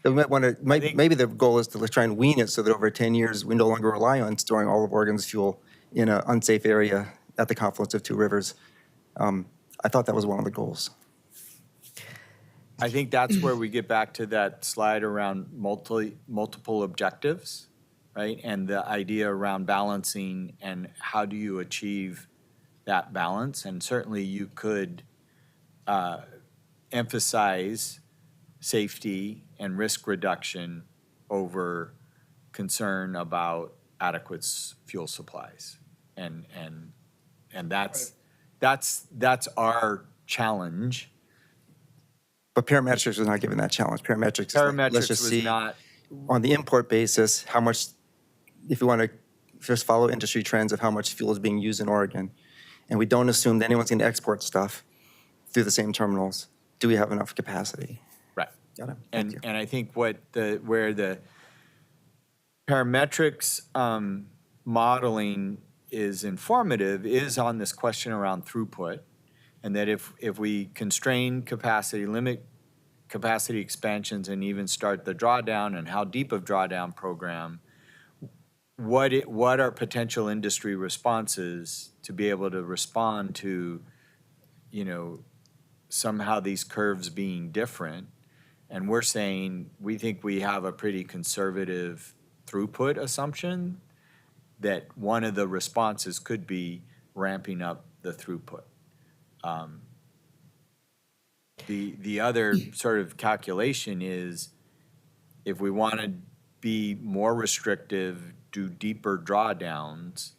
we might want to? Maybe the goal is to try and wean it so that over 10 years we no longer rely on storing all of Oregon's fuel in an unsafe area at the confluence of two rivers. I thought that was one of the goals. I think that's where we get back to that slide around multiple objectives, right? And the idea around balancing and how do you achieve that balance? And certainly you could emphasize safety and risk reduction over concern about adequate fuel supplies. And that's our challenge. But parametrics was not given that challenge. Parametrics is like, let's just was see not, on the import basis how much, if we want to just follow industry trends of how much fuel is being used in Oregon, and we don't assume that anyone's going to export stuff through the same terminals, do we have enough capacity? right. Got it. Thank you. And I think where the parametrics modeling is informative is on this question around throughput, and that if we constrain capacity, limit capacity expansions, and even start the drawdown and how deep of drawdown program, what are potential industry responses to be able to respond to, somehow these curves being different. And we're saying we think we have a pretty conservative throughput assumption that one of the responses could be ramping up the throughput. The other sort of calculation is if we want to be more restrictive, do deeper drawdowns,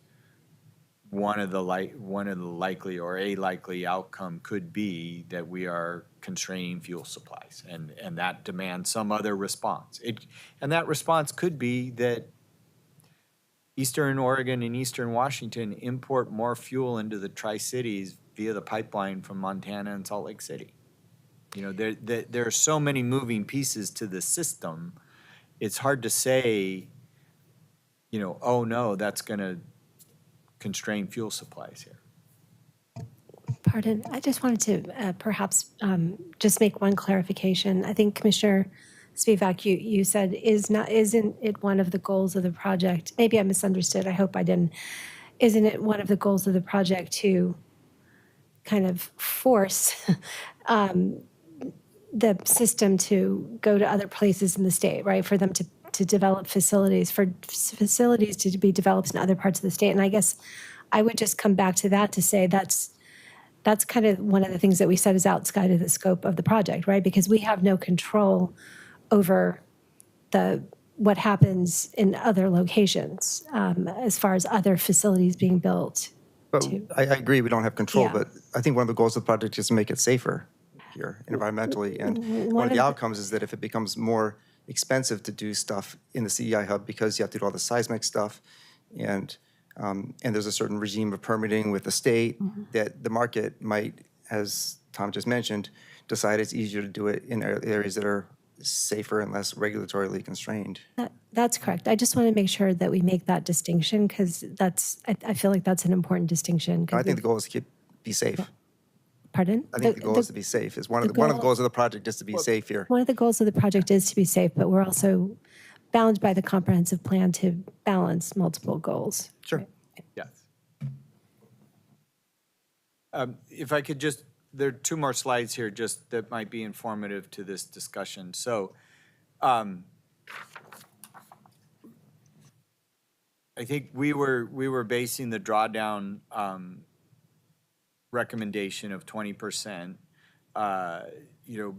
one of the likely or a likely outcome could be that we are constraining fuel supplies, and that demands some other response. And that response could be that Eastern Oregon and Eastern Washington import more fuel into the Tri-Cities via the pipeline from Montana and Salt Lake City. There are so many moving pieces to the system. It's hard to say, oh no, that's going to constrain fuel supplies here. Pardon, I just wanted to perhaps just make one clarification. I think Commissioner Spivak, you said isn't it one of the goals of the project? Maybe I misunderstood. I hope I didn't. Isn't it one of the goals of the project to kind of force the system to go to other places in the state, right? For them to develop facilities, for facilities to be developed in other parts of the state. And I guess I would just come back to that to say that's kind of one of the things that we said is outside of the scope of the project, right? Because we have no control over what happens in other locations as far as other facilities being built. But I agree we don't have control, Yeah. but I think one of the goals of the project is to make it safer here environmentally. And one of the outcomes is that if it becomes more expensive to do stuff in the CEI hub because you have to do all the seismic stuff and there's a certain regime of permitting with the state, that the market might, as Tom just mentioned, decide it's easier to do it in areas that are safer and less regulatorily constrained. That's correct. I just want to make sure that we make that distinction because I feel like that's an important distinction. I think the goal is to be safe. Pardon? I think the goal is to be safe. One of the goals of the project is to be safe here. One of the goals of the project is to be safe, but we're also bound by the comprehensive plan to balance multiple goals. Sure. Yes. If I could just, there are two more slides here just that might be informative to this discussion. So I think we were basing the drawdown recommendation of 20%,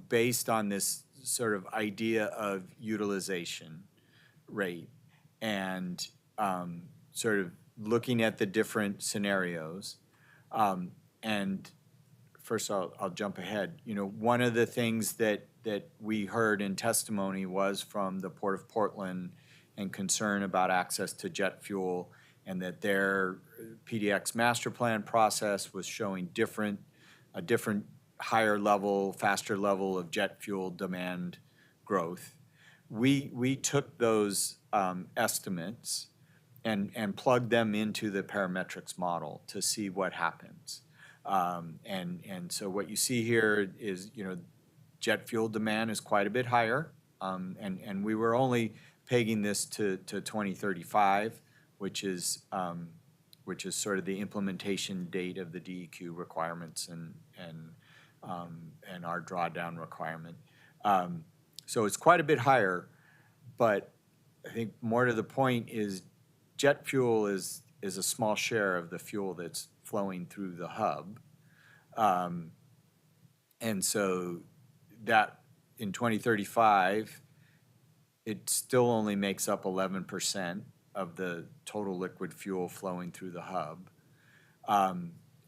based on this sort of idea of utilization rate and sort of looking at the different scenarios. And first, I'll jump ahead. One of the things that we heard in testimony was from the Port of Portland and concern about access to jet fuel, and that their PDX master plan process was showing a different higher level, faster level of jet fuel demand growth. We took those estimates and plugged them into the parametrics model to see what happens. And so what you see here is, jet fuel demand is quite a bit higher. And we were only pegging this to 2035, which is sort of the implementation date of the DEQ requirements and our drawdown requirement. So it's quite a bit higher, but I think more to the point is jet fuel is a small share of the fuel that's flowing through the hub. And so that in 2035, it still only makes up 11% of the total liquid fuel flowing through the hub.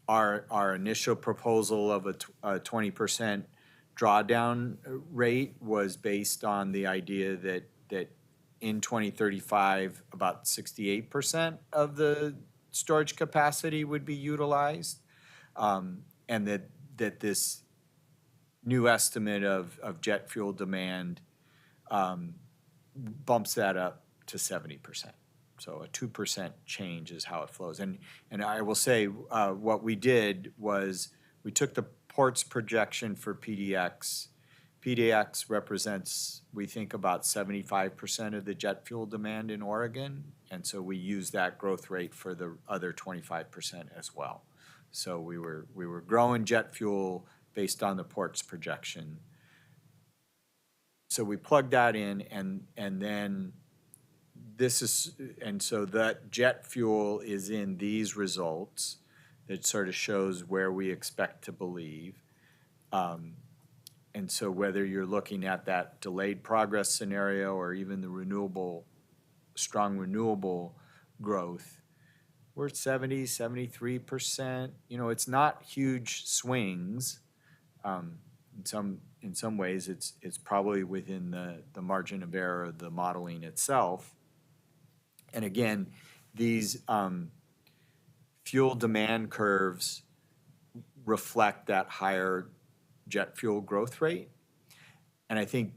Our initial proposal of a 20% drawdown rate was based on the idea that in 2035, about 68% of the storage capacity would be utilized, and that this new estimate of jet fuel demand bumps that up to 70%. So a 2% change is how it flows. And I will say what we did was we took the port's projection for PDX. PDX represents, we think, about 75% of the jet fuel demand in Oregon. And so we used that growth rate for the other 25% as well. So we were growing jet fuel based on the port's projection. So we plugged that in, and then so that jet fuel is in these results. It sort of shows where we expect to believe. And so whether you're looking at that delayed progress scenario or even the strong renewable growth, we're at 70, 73%. It's not huge swings. In some ways, it's probably within the margin of error of the modeling itself. And again, these fuel demand curves reflect that higher jet fuel growth rate. And I think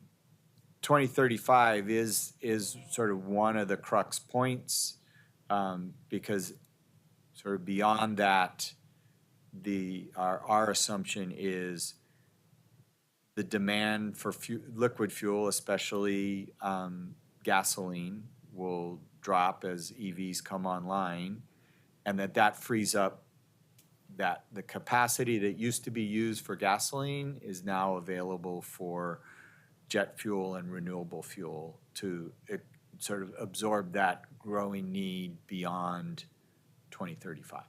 2035 is sort of one of the crux points, because sort of beyond that, our assumption is the demand for liquid fuel, especially gasoline, will drop as EVs come online, and that frees up that the capacity that used to be used for gasoline is now available for jet fuel and renewable fuel to sort of absorb that growing need beyond 2035.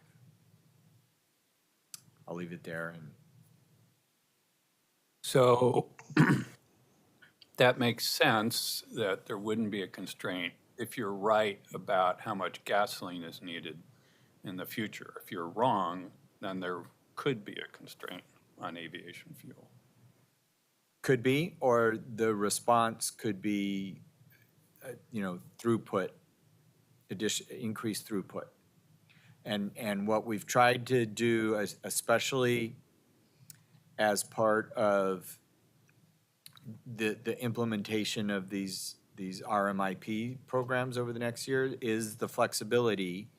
I'll leave it there. So that makes sense that there wouldn't be a constraint if you're right about how much gasoline is needed in the future. If you're wrong, then there could be a constraint on aviation fuel. Could be, or the response could be, throughput, increased throughput. And what we've tried to do, especially as part of the implementation of these RMIP programs over the next year, is the flexibility.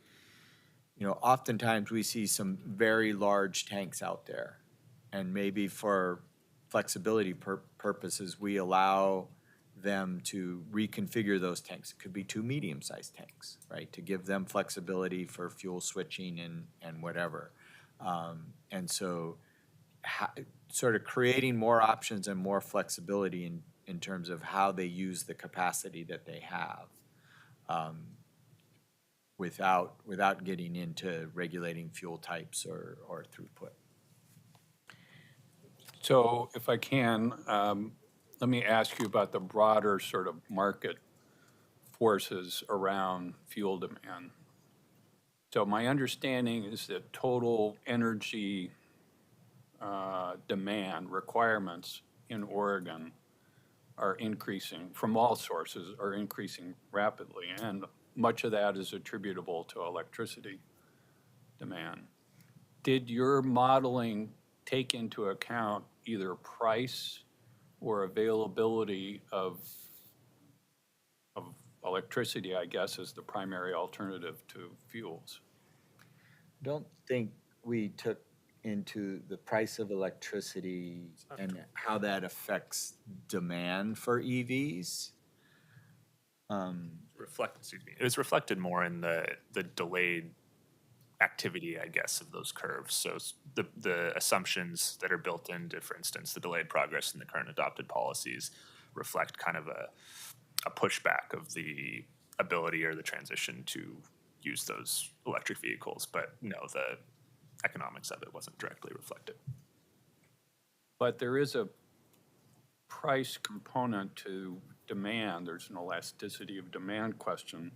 Oftentimes we see some very large tanks out there, and maybe for flexibility purposes, we allow them to reconfigure those tanks. It could be 2 medium-sized tanks, right, to give them flexibility for fuel switching and whatever. And so sort of creating more options and more flexibility in terms of how they use the capacity that they have without getting into regulating fuel types or throughput. So if I can, let me ask you about the broader sort of market forces around fuel demand. So my understanding is that total energy demand requirements in Oregon are increasing, from all sources, are increasing rapidly. And much of that is attributable to electricity demand. Did your modeling take into account either price or availability of electricity, I guess, as the primary alternative to fuels? Don't think we took into the price of electricity and how that affects demand for EVs. It was reflected more in the delayed activity, I guess, of those curves. So the assumptions that are built into, for instance, the delayed progress in the current adopted policies reflect kind of a pushback of the ability or the transition to use those electric vehicles. But no, the economics of it wasn't directly reflected. But there is a price component to demand. There's an elasticity of demand question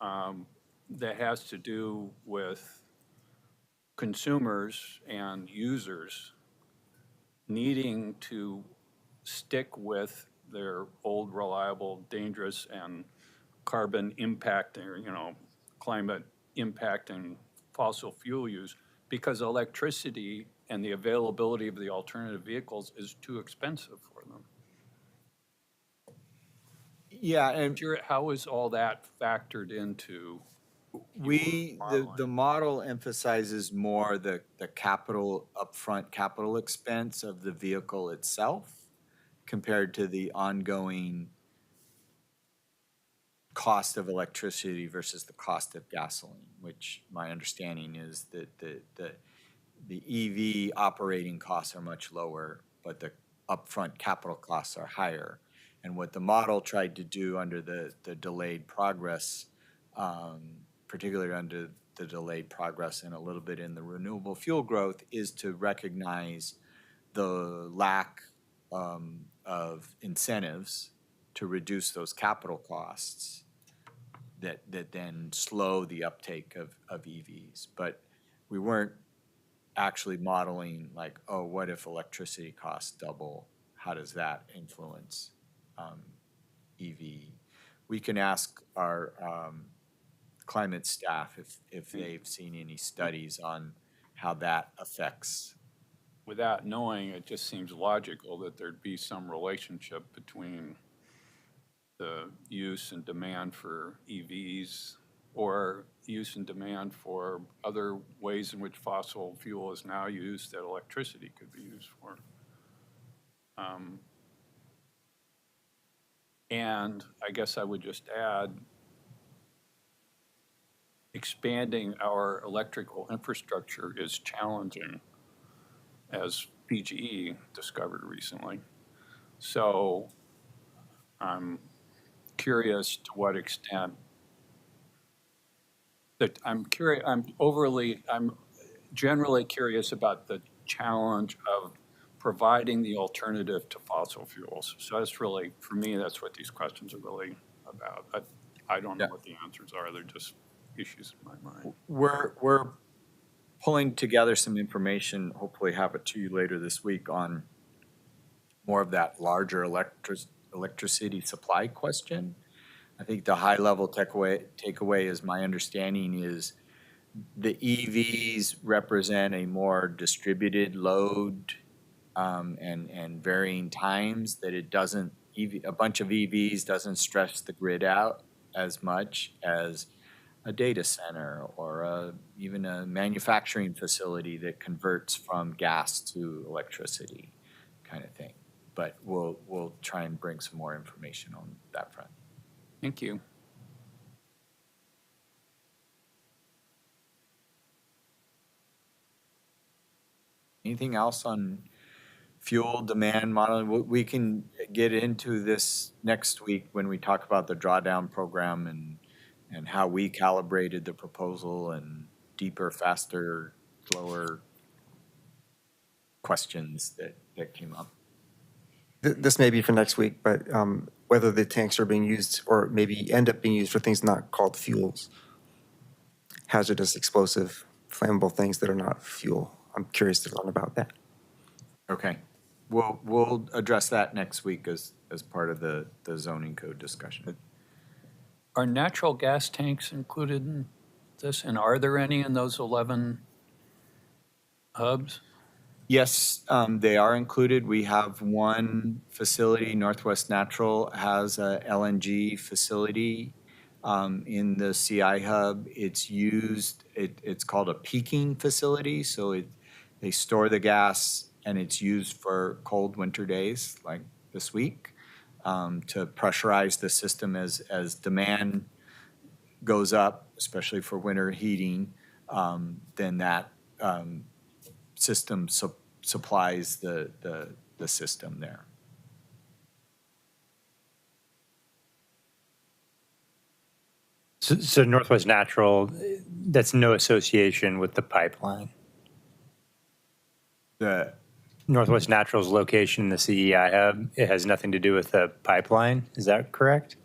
that has to do with consumers and users needing to stick with their old, reliable, dangerous, and carbon impacting, climate impacting fossil fuel use, because electricity and the availability of the alternative vehicles is too expensive for them. Yeah, and How is all that factored into? the model emphasizes more the capital, upfront capital expense of the vehicle itself compared to the ongoing cost of electricity versus the cost of gasoline, which my understanding is that the EV operating costs are much lower, but the upfront capital costs are higher. And what the model tried to do under the delayed progress, particularly under the delayed progress and a little bit in the renewable fuel growth, is to recognize the lack of incentives to reduce those capital costs that then slow the uptake of EVs. But we weren't actually modeling like, oh, what if electricity costs double? How does that influence EV? We can ask our climate staff if they've seen any studies on how that affects. Without knowing, it just seems logical that there'd be some relationship between the use and demand for EVs or use and demand for other ways in which fossil fuel is now used that electricity could be used for. And I guess I would just add, expanding our electrical infrastructure is challenging, as PGE discovered recently. So I'm curious to what extent that I'm generally curious about the challenge of providing the alternative to fossil fuels. So that's really, for me, that's what these questions are really about. I don't know what the answers are. They're just issues in my mind. We're pulling together some information, hopefully have it to you later this week, on more of that larger electricity supply question. I think the high-level takeaway is my understanding is the EVs represent a more distributed load and varying times, that it doesn't, a bunch of EVs doesn't stress the grid out as much as a data center or even a manufacturing facility that converts from gas to electricity kind of thing. But we'll try and bring some more information on that front. Thank you. Anything else on fuel demand modeling? We can get into this next week when we talk about the drawdown program and how we calibrated the proposal and deeper, faster, slower questions that came up. This may be for next week, but whether the tanks are being used or maybe end up being used for things not called fuels, hazardous, explosive, flammable things that are not fuel. I'm curious to learn about that. Okay. We'll address that next week as part of the zoning code discussion. Are natural gas tanks included in this, and are there any in those 11 hubs? Yes, they are included. We have one facility, Northwest Natural has a LNG facility in the CI hub. It's used, it's called a peaking facility, so they store the gas and it's used for cold winter days like this week to pressurize the system as demand goes up, especially for winter heating, then that system supplies the system there. So Northwest Natural, that's no association with the pipeline. The Northwest Natural's location in the CEI hub, it has nothing to do with the pipeline. Is that correct?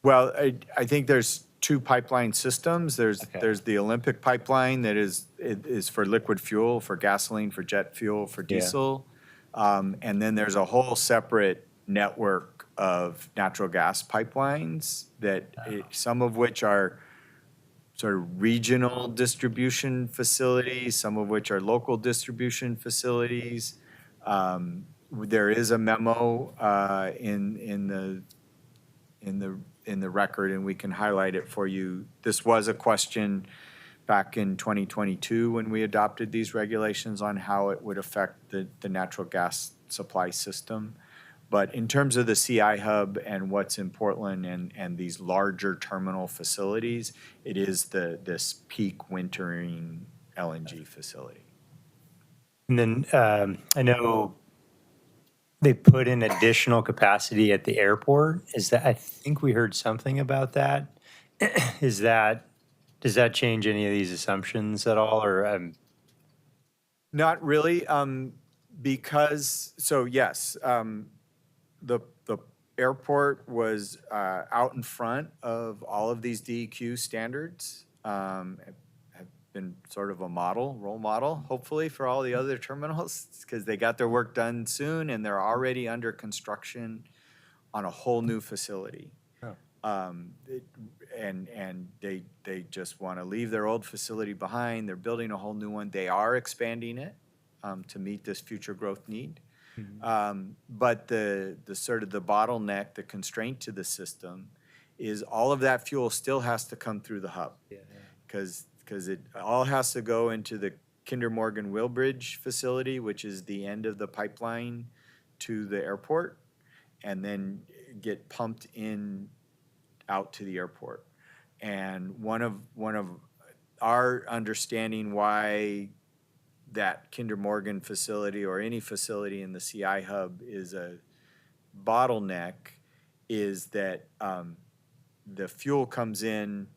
Well, I think there's two pipeline systems. There's the Olympic pipeline that is for liquid fuel, for gasoline, for jet fuel, for diesel. And then there's a whole separate network of natural gas pipelines that some of which are sort of regional distribution facilities, some of which are local distribution facilities. There is a memo in the record, and we can highlight it for you. This was a question back in 2022 when we adopted these regulations on how it would affect the natural gas supply system. But in terms of the CI hub and what's in Portland and these larger terminal facilities, it is this peak wintering LNG facility. And then I know they put in additional capacity at the airport. I think we heard something about that. Does that change any of these assumptions at all, or? Not really, because, so yes, the airport was out in front of all of these DEQ standards, have been sort of a role model, hopefully, for all the other terminals, because they got their work done soon and they're already under construction on a whole new facility. And they just want to leave their old facility behind. They're building a whole new one. They are expanding it to meet this future growth need. But the sort of the bottleneck, the constraint to the system is all of that fuel still has to come through the hub. Because it all has to go into the Kinder Morgan Wheelbridge facility, which is the end of the pipeline to the airport, and then get pumped in out to the airport. And one of our understanding why that Kinder Morgan facility or any facility in the CI hub is a bottleneck is that the fuel comes in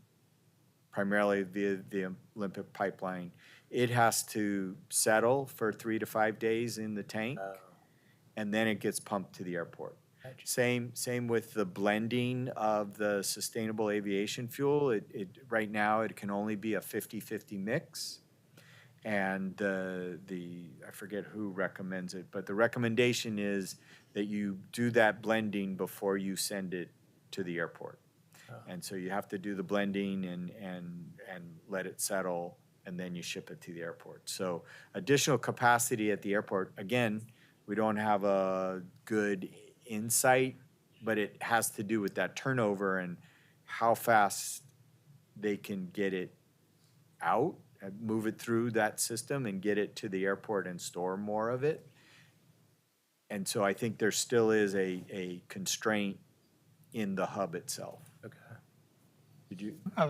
primarily via the Olympic pipeline. It has to settle for 3 to 5 days in the tank, and then it gets pumped to the airport. Same with the blending of the sustainable aviation fuel. Right now it can only be a 50-50 mix. And I forget who recommends it, but the recommendation is that you do that blending before you send it to the airport. And so you have to do the blending and let it settle, and then you ship it to the airport. So additional capacity at the airport, again, we don't have a good insight, but it has to do with that turnover and how fast they can get it out, move it through that system and get it to the airport and store more of it. And so I think there still is a constraint in the hub itself. Okay. Did you? I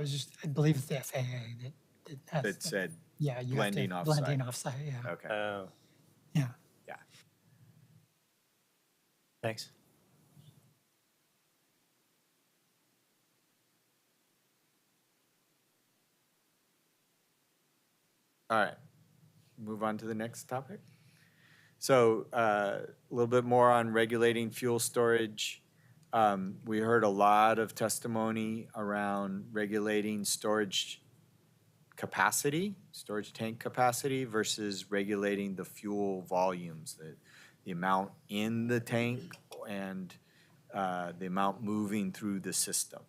believe it's the FAA that has. That said Yeah, you blending have to, offsite. blending offsite, yeah. Okay. Yeah. Yeah. Thanks. All right, move on to the next topic. So a little bit more on regulating fuel storage. We heard a lot of testimony around regulating storage capacity, storage tank capacity versus regulating the fuel volumes, the amount in the tank and the amount moving through the system.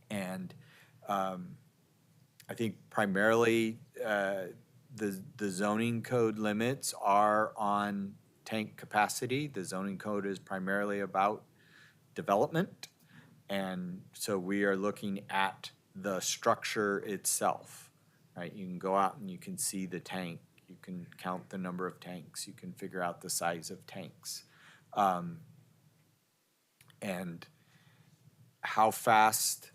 And I think primarily the zoning code limits are on tank capacity. The zoning code is primarily about development. And so we are looking at the structure itself, right? You can go out and you can see the tank. You can count the number of tanks. You can figure out the size of tanks. And how fast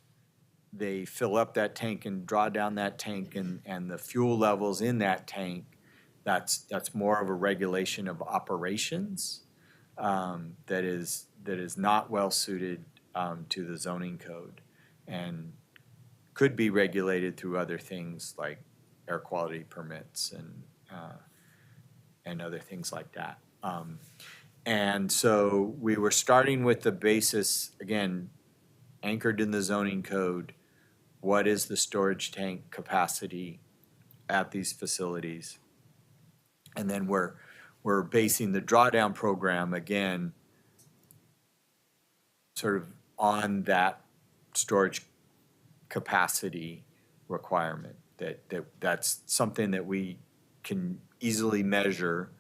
they fill up that tank and draw down that tank and the fuel levels in that tank, that's more of a regulation of operations that is not well suited to the zoning code and could be regulated through other things like air quality permits and other things like that. And so we were starting with the basis, again, anchored in the zoning code. What is the storage tank capacity at these facilities? And then we're basing the drawdown program, again, sort of on that storage capacity requirement. That's something that we can easily measure.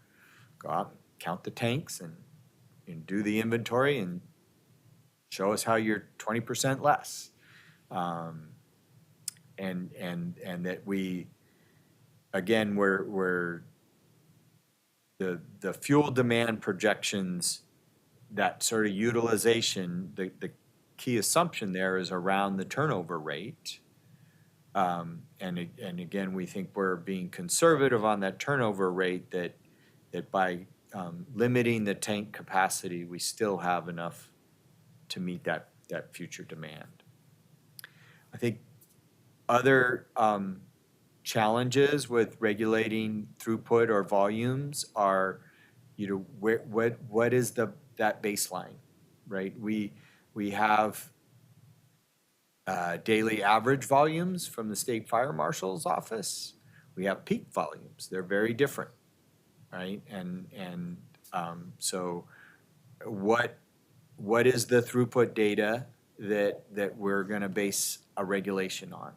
Go out, count the tanks, and do the inventory, and show us how you're 20% less. And that we, again, we're the fuel demand projections, that sort of utilization, the key assumption there is around the turnover rate. And again, we think we're being conservative on that turnover rate, that by limiting the tank capacity, we still have enough to meet that future demand. I think other challenges with regulating throughput or volumes are, what is that baseline, right? We have daily average volumes from the state fire marshal's office. We have peak volumes. They're very different, right? And so what is the throughput data that we're going to base a regulation on?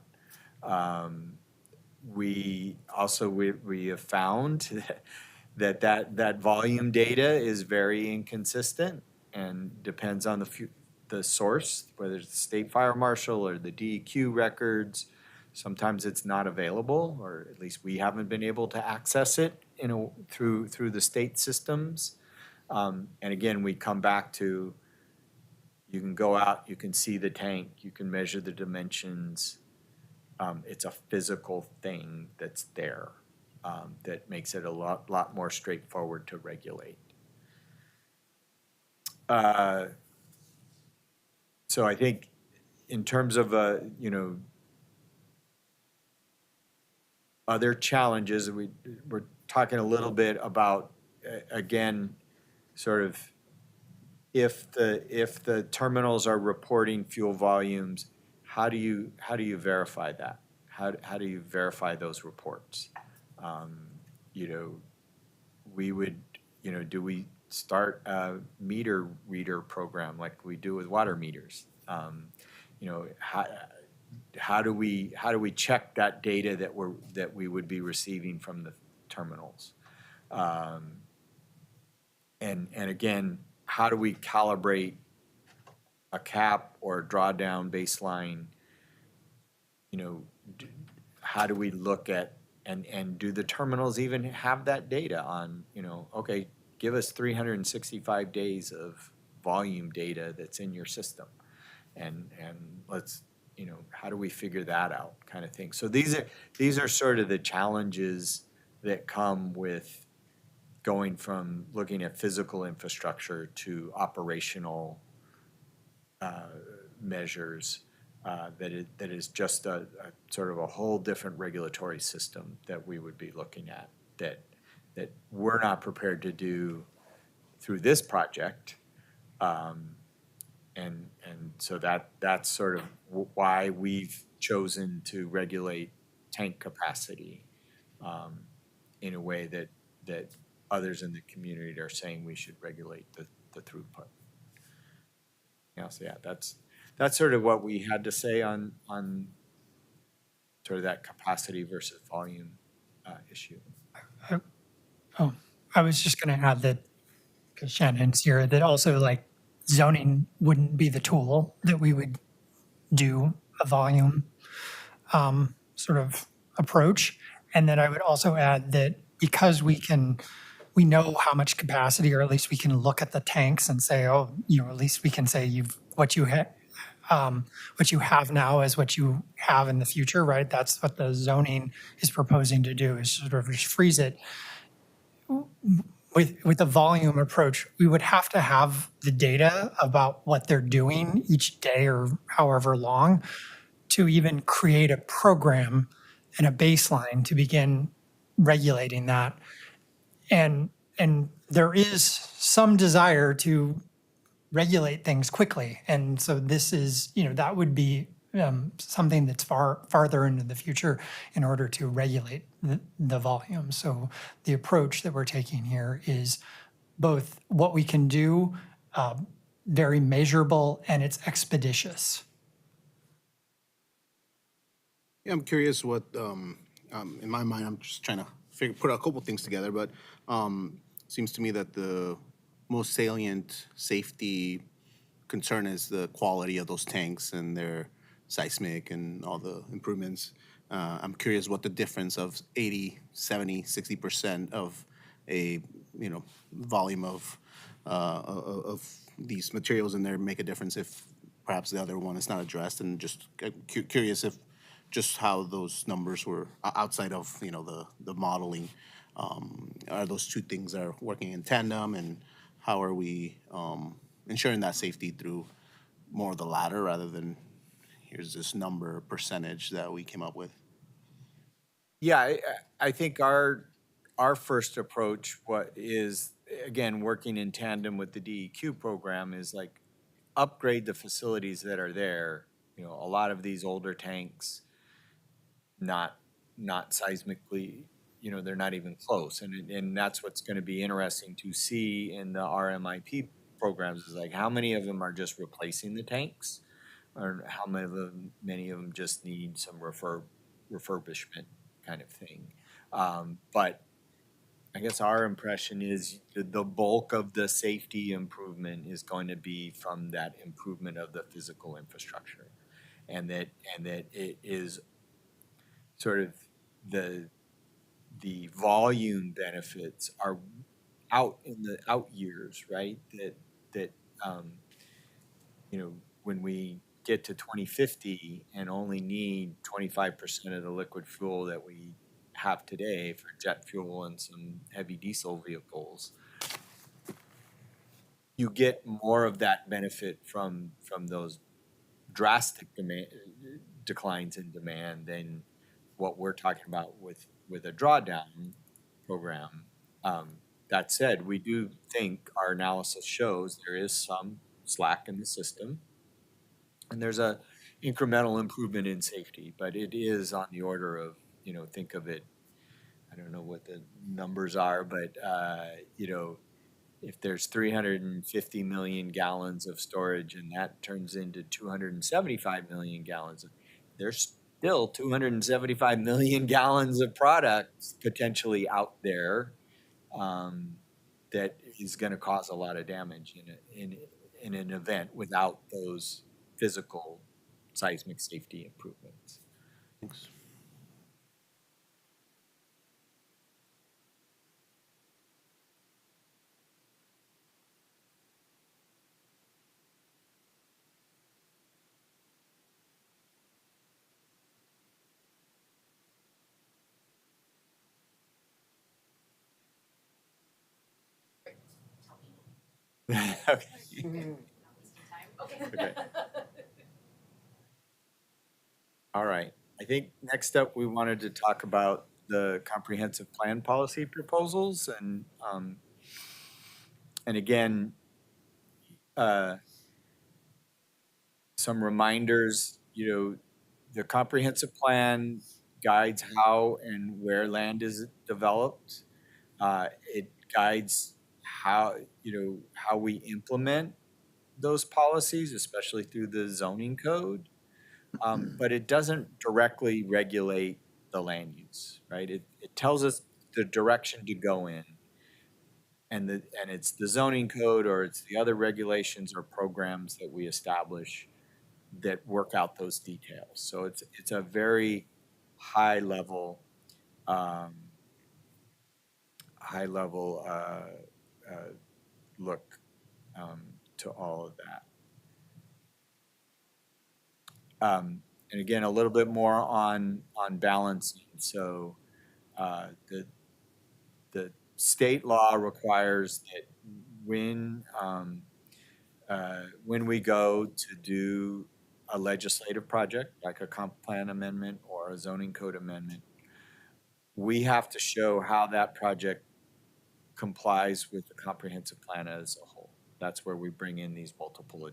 We have found that volume data is very inconsistent and depends on the source, whether it's the state fire marshal or the DEQ records. Sometimes it's not available, or at least we haven't been able to access it through the state systems. And again, we come back to, you can go out, you can see the tank, you can measure the dimensions. It's a physical thing that's there that makes it a lot more straightforward to regulate. So I think in terms of other challenges, we're talking a little bit about, again, sort of if the terminals are reporting fuel volumes, how do you verify that? How do you verify those reports? We would, do we start a meter reader program like we do with water meters? How do we check that data that we would be receiving from the terminals? And again, how do we calibrate a cap or a drawdown baseline? How do we look at and do the terminals even have that data on, okay, give us 365 days of volume data that's in your system, and let's, how do we figure that out, kind of thing. So these are sort of the challenges that come with going from looking at physical infrastructure to operational measures that is just a sort of a whole different regulatory system that we would be looking at, that we're not prepared to do through this project. And so that's sort of why we've chosen to regulate tank capacity in a way that others in the community are saying we should regulate the throughput. Yeah, so yeah, that's sort of what we had to say on sort of that capacity versus volume issue. Oh, I was just going to add that, because Shannon's here, that also like zoning wouldn't be the tool that we would do a volume sort of approach. And then I would also add that because we know how much capacity, or at least we can look at the tanks and say, oh, at least we can say what you have now is what you have in the future, right? That's what the zoning is proposing to do, is sort of just freeze it. With the volume approach, we would have to have the data about what they're doing each day or however long to even create a program and a baseline to begin regulating that. And there is some desire to regulate things quickly. And so this is, that would be something that's farther into the future in order to regulate the volume. So the approach that we're taking here is both what we can do, very measurable, and it's expeditious. Yeah, I'm curious what, in my mind, I'm just trying to put a couple things together, but seems to me that the most salient safety concern is the quality of those tanks and their seismic and all the improvements. I'm curious what the difference of 80, 70, 60% of a volume of these materials in there make a difference if perhaps the other one is not addressed, and just curious if just how those numbers were outside of the modeling. Are those two things are working in tandem, and how are we ensuring that safety through more of the latter rather than here's this number percentage that we came up with? Yeah, I think our first approach is, again, working in tandem with the DEQ program, is like upgrade the facilities that are there. A lot of these older tanks, not seismically, they're not even close. And that's what's going to be interesting to see in the RMIP programs, is like how many of them are just replacing the tanks, or how many of them just need some refurbishment kind of thing. But I guess our impression is the bulk of the safety improvement is going to be from that improvement of the physical infrastructure, and that it is sort of the volume benefits are out in the out years, right? That when we get to 2050 and only need 25% of the liquid fuel that we have today for jet fuel and some heavy diesel vehicles, you get more of that benefit from those drastic declines in demand than what we're talking about with a drawdown program. That said, we do think our analysis shows there is some slack in the system, and there's a incremental improvement in safety, but it is on the order of, think of it, I don't know what the numbers are, but if there's 350 million gallons of storage and that turns into 275 million gallons, there's still 275 million gallons of products potentially out there that is going to cause a lot of damage in an event without those physical seismic safety improvements. Thanks. Okay. Okay. All right. I think next up, we wanted to talk about the comprehensive plan policy proposals and again, some reminders, the comprehensive plan guides how and where land is developed. It guides how, how we implement those policies, especially through the zoning code. But it doesn't directly regulate the land use, right? It tells us the direction to go in. And it's the zoning code or it's the other regulations or programs that we establish that work out those details. So it's a very high level look to all of that. And again, a little bit more on balancing. So the state law requires that when we go to do a legislative project, like a comp plan amendment or a zoning code amendment, we have to show how that project complies with the comprehensive plan as a whole. That's where we bring in these multiple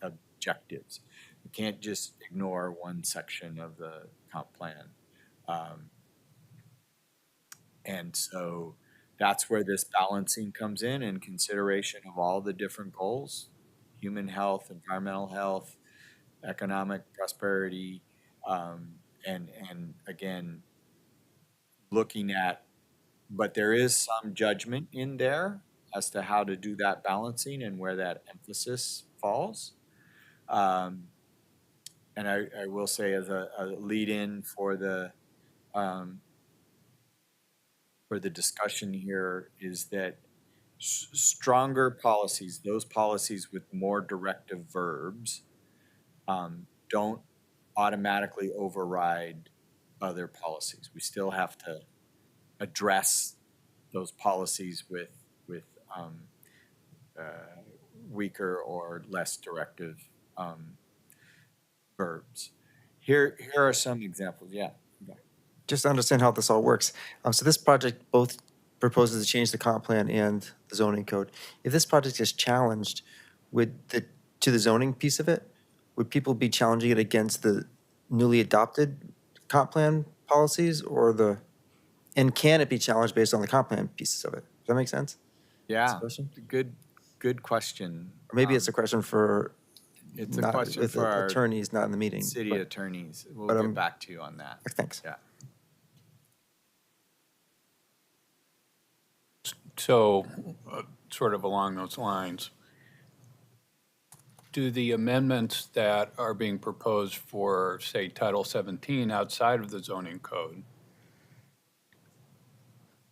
objectives. We can't just ignore one section of the comp plan. And so that's where this balancing comes in consideration of all the different goals: human health, environmental health, economic prosperity, and again, looking at, but there is some judgment in there as to how to do that balancing and where that emphasis falls. And I will say as a lead-in for the discussion here is that stronger policies, those policies with more directive verbs, don't automatically override other policies. We still have to address those policies with weaker or less directive verbs. Here are some examples. Yeah. Just to understand how this all works. So this project both proposes to change the comp plan and the zoning code. If this project is challenged to the zoning piece of it, would people be challenging it against the newly adopted comp plan policies and can it be challenged based on the comp plan pieces of it? Does that make sense? Yeah, good question. Or maybe it's a question for It's a question with for our attorneys not in the meeting. city but- attorneys. We'll but, get back to you on that. Thanks. Yeah. So, sort of along those lines, do the amendments that are being proposed for, say, Title 17 outside of the zoning code,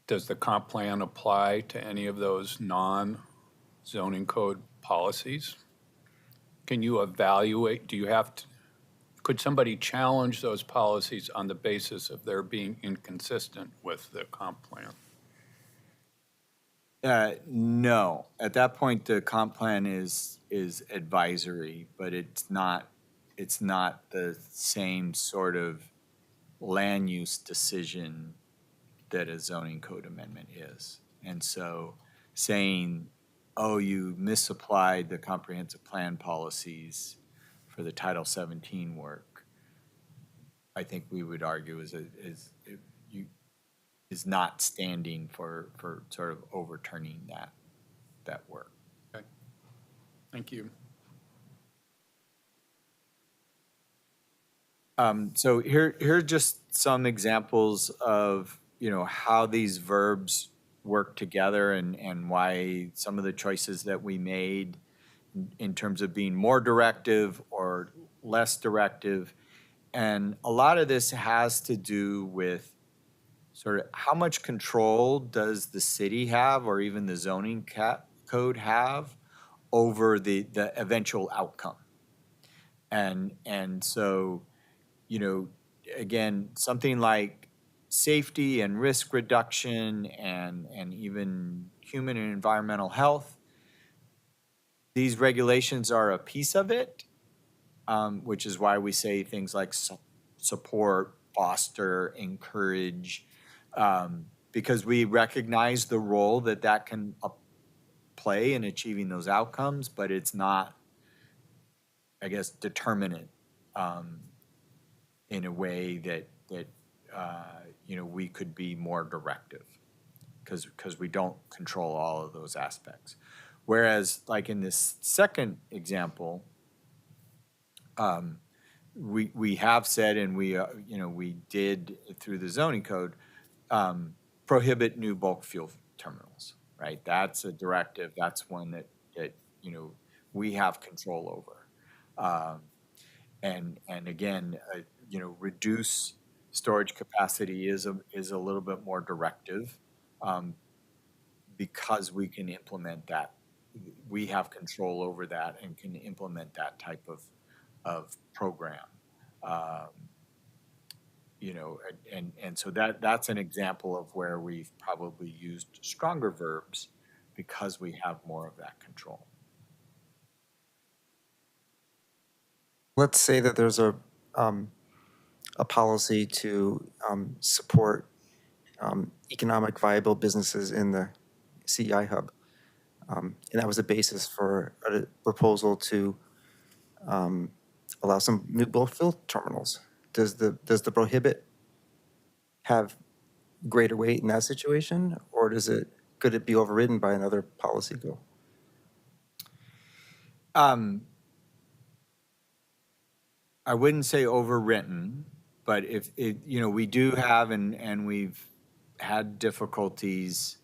does the comp plan apply to any of those non-zoning code policies? Can you evaluate, could somebody challenge those policies on the basis of their being inconsistent with the comp plan? No. At that point, the comp plan is advisory, but it's not the same sort of land use decision that a zoning code amendment is. And so saying, oh, you misapplied the comprehensive plan policies for the Title 17 work, I think we would argue is not standing for sort of overturning that work. Okay. Thank you. So here are just some examples of, how these verbs work together and why some of the choices that we made in terms of being more directive or less directive. And a lot of this has to do with sort of how much control does the city have or even the zoning code have over the eventual outcome. And so, again, something like safety and risk reduction and even human and environmental health, these regulations are a piece of it, which is why we say things like support, foster, encourage, because we recognize the role that that can play in achieving those outcomes, but it's not, I guess, determinate in a way that we could be more directive, because we don't control all of those aspects. Whereas, like in this second example, we have said, and we did through the zoning code, prohibit new bulk fuel terminals, right? That's a directive. That's one that we have control over. And again, reduce storage capacity is a little bit more directive, because we can implement that. We have control over that and can implement that type of program. And so that's an example of where we've probably used stronger verbs because we have more of that control. Let's say that there's a policy to support economic viable businesses in the CEI hub. And that was a basis for a proposal to allow some new bulk fuel terminals. Does the prohibit have greater weight in that situation, or could it be overridden by another policy goal? I wouldn't say overwritten, but if we do have, and we've had difficulties.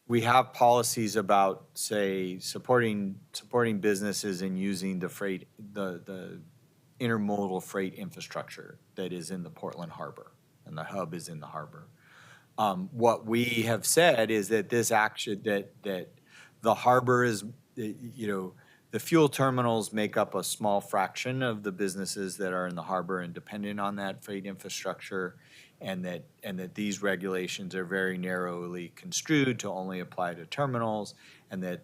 We have policies about, say, supporting businesses and using the intermodal freight infrastructure that is in the Portland Harbor, and the hub is in the harbor. What we have said is that this action, that the harbor is, the fuel terminals make up a small fraction of the businesses that are in the harbor and dependent on that freight infrastructure, and that these regulations are very narrowly construed to only apply to terminals, and that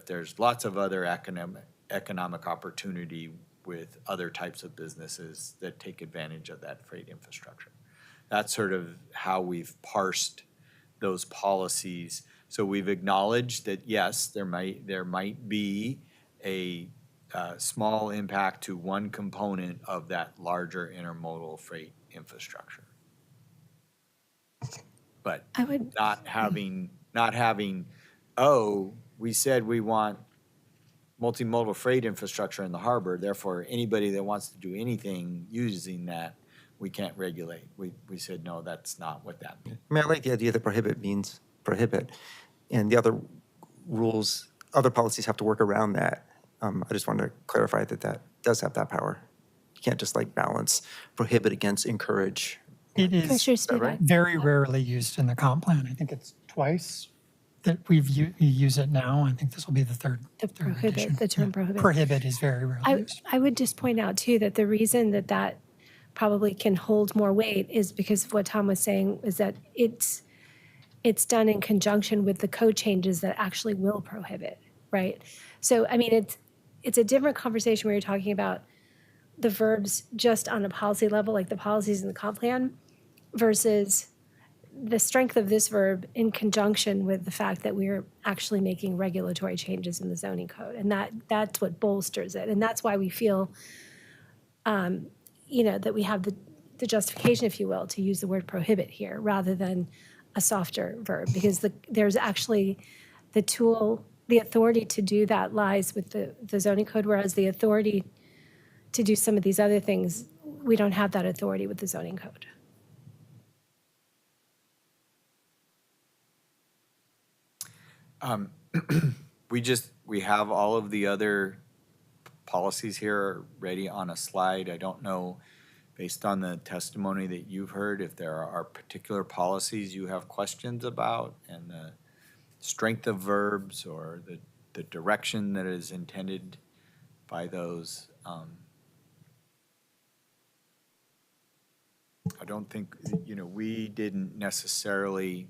there's lots of other economic opportunity with other types of businesses that take advantage of that freight infrastructure. That's sort of how we've parsed those policies. So we've acknowledged that, yes, there might be a small impact to one component of that larger intermodal freight infrastructure. But not having, we said we want multimodal freight infrastructure in the harbor, therefore anybody that wants to do anything using that, we can't regulate. We said, no, that's not what that means. I mean, I like the idea that prohibit means prohibit, and the other rules, other policies have to work around that. I just wanted to clarify that does have that power. You can't just balance prohibit against encourage. It Commissioner is Spivak. very rarely used in the comp plan. I think it's twice that we use it now. I think this will be the third. The third edition. prohibit, the term prohibit. Prohibit is very rarely used. I would just point out too that the reason that probably can hold more weight is because of what Tom was saying, is that it's done in conjunction with the code changes that actually will prohibit, right? So, I mean, it's a different conversation where you're talking about the verbs just on a policy level, like the policies in the comp plan, versus the strength of this verb in conjunction with the fact that we're actually making regulatory changes in the zoning code. And that's what bolsters it. And that's why we feel, that we have the justification, if you will, to use the word prohibit here rather than a softer verb, because there's actually the tool, the authority to do that lies with the zoning code, whereas the authority to do some of these other things, we don't have that authority with the zoning code. We have all of the other policies here ready on a slide. I don't know, based on the testimony that you've heard, if there are particular policies you have questions about, and the strength of verbs or the direction that is intended by those. I don't think, we didn't necessarily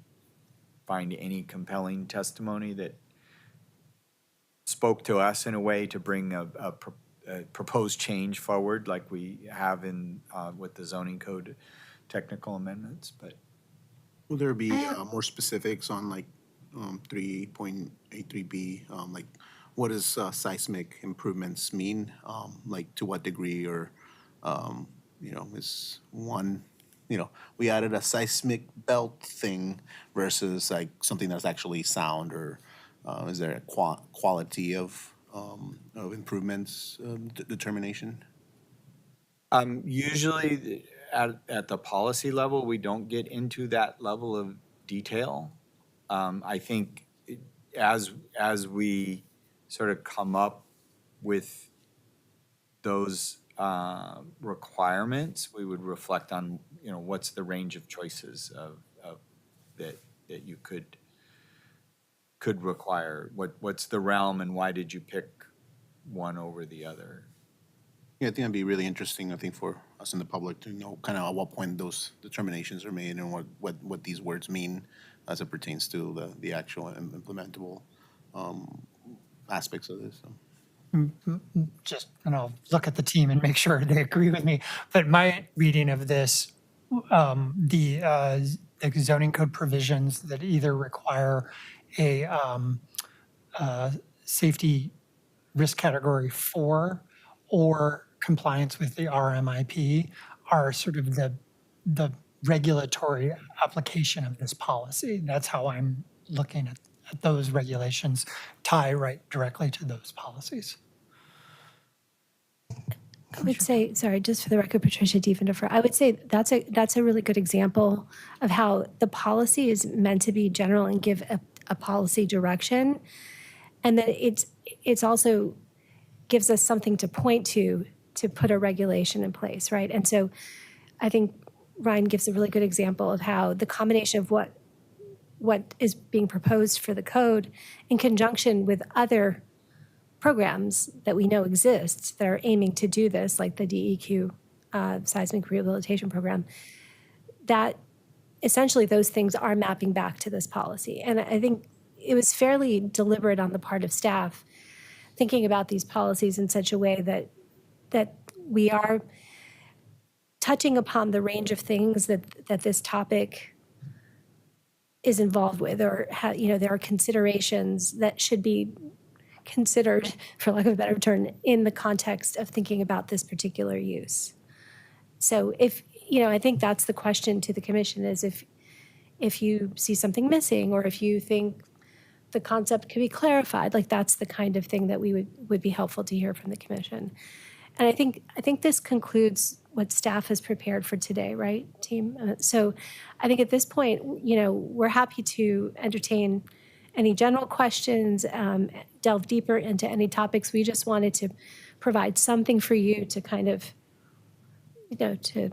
find any compelling testimony that spoke to us in a way to bring proposed change forward like we have in, with the zoning code technical amendments, but. Will there be more specifics on like 3.83B? Like, what does seismic improvements mean? Like, to what degree, or, is one, we added a seismic belt thing versus like something that's actually sound, or is there a quality of improvements determination? Usually at the policy level, we don't get into that level of detail. I think as we sort of come up with those requirements, we would reflect on, what's the range of choices of that you could require. What's the realm, and why did you pick one over the other? Yeah, I think that'd be really interesting, I think, for us in the public to know kind of at what point those determinations are made and what these words mean as it pertains to the actual implementable aspects of this. So. And I'll look at the team and make sure they agree with me. But my reading of this, the zoning code provisions that either require a safety risk category 4 or compliance with the RMIP are sort of the regulatory application of this policy. That's how I'm looking at those regulations, tie right directly to those policies. I would say, sorry, just for the record, Patricia Diefendorfer, I would say that's a really good example of how the policy is meant to be general and give a policy direction, and that it's also gives us something to point to put a regulation in place, right? And so I think Ryan gives a really good example of how the combination of what is being proposed for the code in conjunction with other programs that we know exist that are aiming to do this, like the DEQ seismic rehabilitation program, that essentially those things are mapping back to this policy. And I think it was fairly deliberate on the part of staff thinking about these policies in such a way that we are touching upon the range of things that this topic is involved with, or there are considerations that should be considered, for lack of a better term, in the context of thinking about this particular use. So I think that's the question to the commission, is if you see something missing, or if you think the concept could be clarified, like that's the kind of thing that we would be helpful to hear from the commission. And I think this concludes what staff has prepared for today, right, team? So I think at this point, we're happy to entertain any general questions, delve deeper into any topics. We just wanted to provide something for you to kind of, to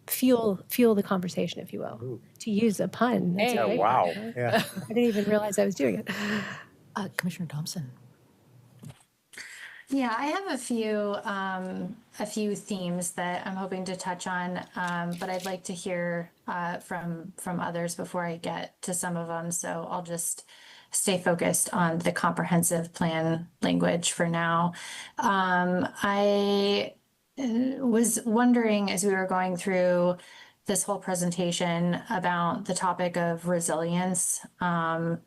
fuel the conversation, if you will, to use a pun. That's Yeah, right. wow. Yeah. I didn't even realize I was doing it. Commissioner Thompson. Yeah, I have a few themes that I'm hoping to touch on, but I'd like to hear from others before I get to some of them. So I'll just stay focused on the comprehensive plan language for now. I was wondering, as we were going through this whole presentation, about the topic of resilience from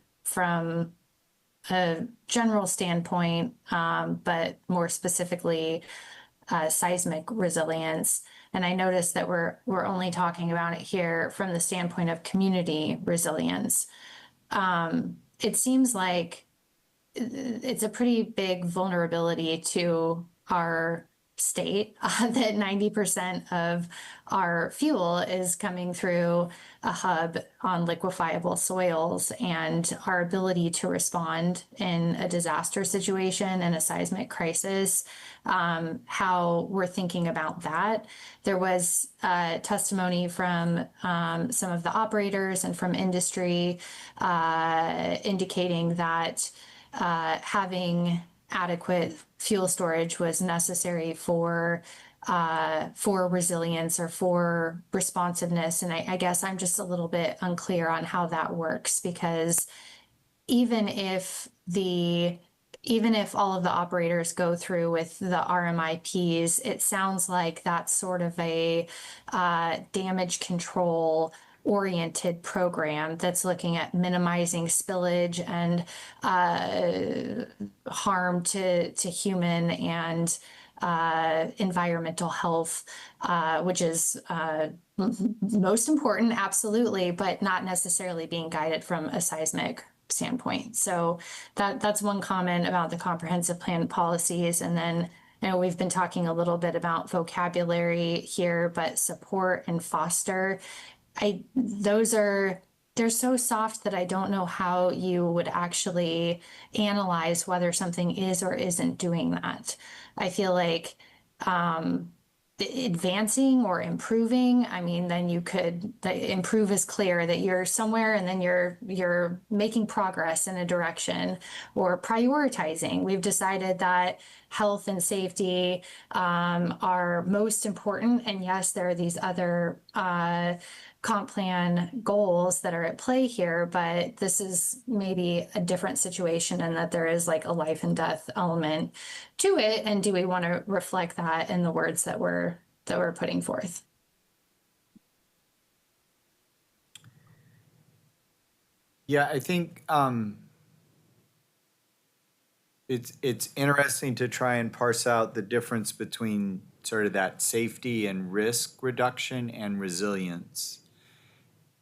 a general standpoint, but more specifically seismic resilience. And I noticed that we're only talking about it here from the standpoint of community resilience. It seems like it's a pretty big vulnerability to our state that 90% of our fuel is coming through a hub on liquefiable soils, and our ability to respond in a disaster situation and a seismic crisis, how we're thinking about that. There was testimony from some of the operators and from industry indicating that having adequate fuel storage was necessary for resilience or for responsiveness. And I guess I'm just a little bit unclear on how that works, because even if the even if all of the operators go through with the RMIPs, it sounds like that's sort of a damage control oriented program that's looking at minimizing spillage and harm to human and environmental health, which is most important, absolutely, but not necessarily being guided from a seismic standpoint. So that's one comment about the comprehensive plan policies. And then, you know, we've been talking a little bit about vocabulary here, but support and foster, they're so soft that I don't know how you would actually analyze whether something is or isn't doing that. I feel like advancing or improving, I mean, then you could, the improve is clear that you're somewhere and then you're making progress in a direction, or prioritizing. We've decided that health and safety are most important. And yes, there are these other comp plan goals that are at play here, but this is maybe a different situation in that there is like a life and death element to it. And do we want to reflect that in the words that we're putting forth? Yeah, I think it's interesting to try and parse out the difference between sort of that safety and risk reduction and resilience.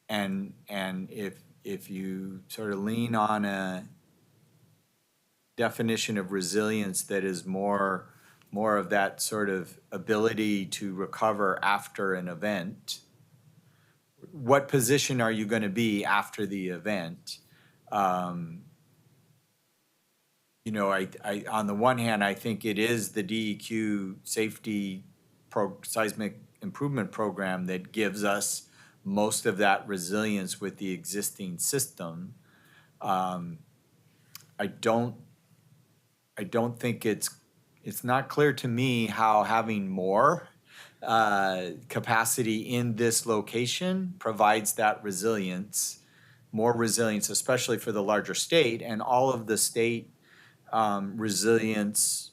And if you sort of lean on a definition of resilience that is more of that sort of ability to recover after an event, what position are you going to be after the event? You know, I on the one hand, I think it is the DEQ seismic improvement program that gives us most of that resilience with the existing system. I don't think it's not clear to me how having more capacity in this location provides that resilience, more resilience, especially for the larger state. And all of the state resilience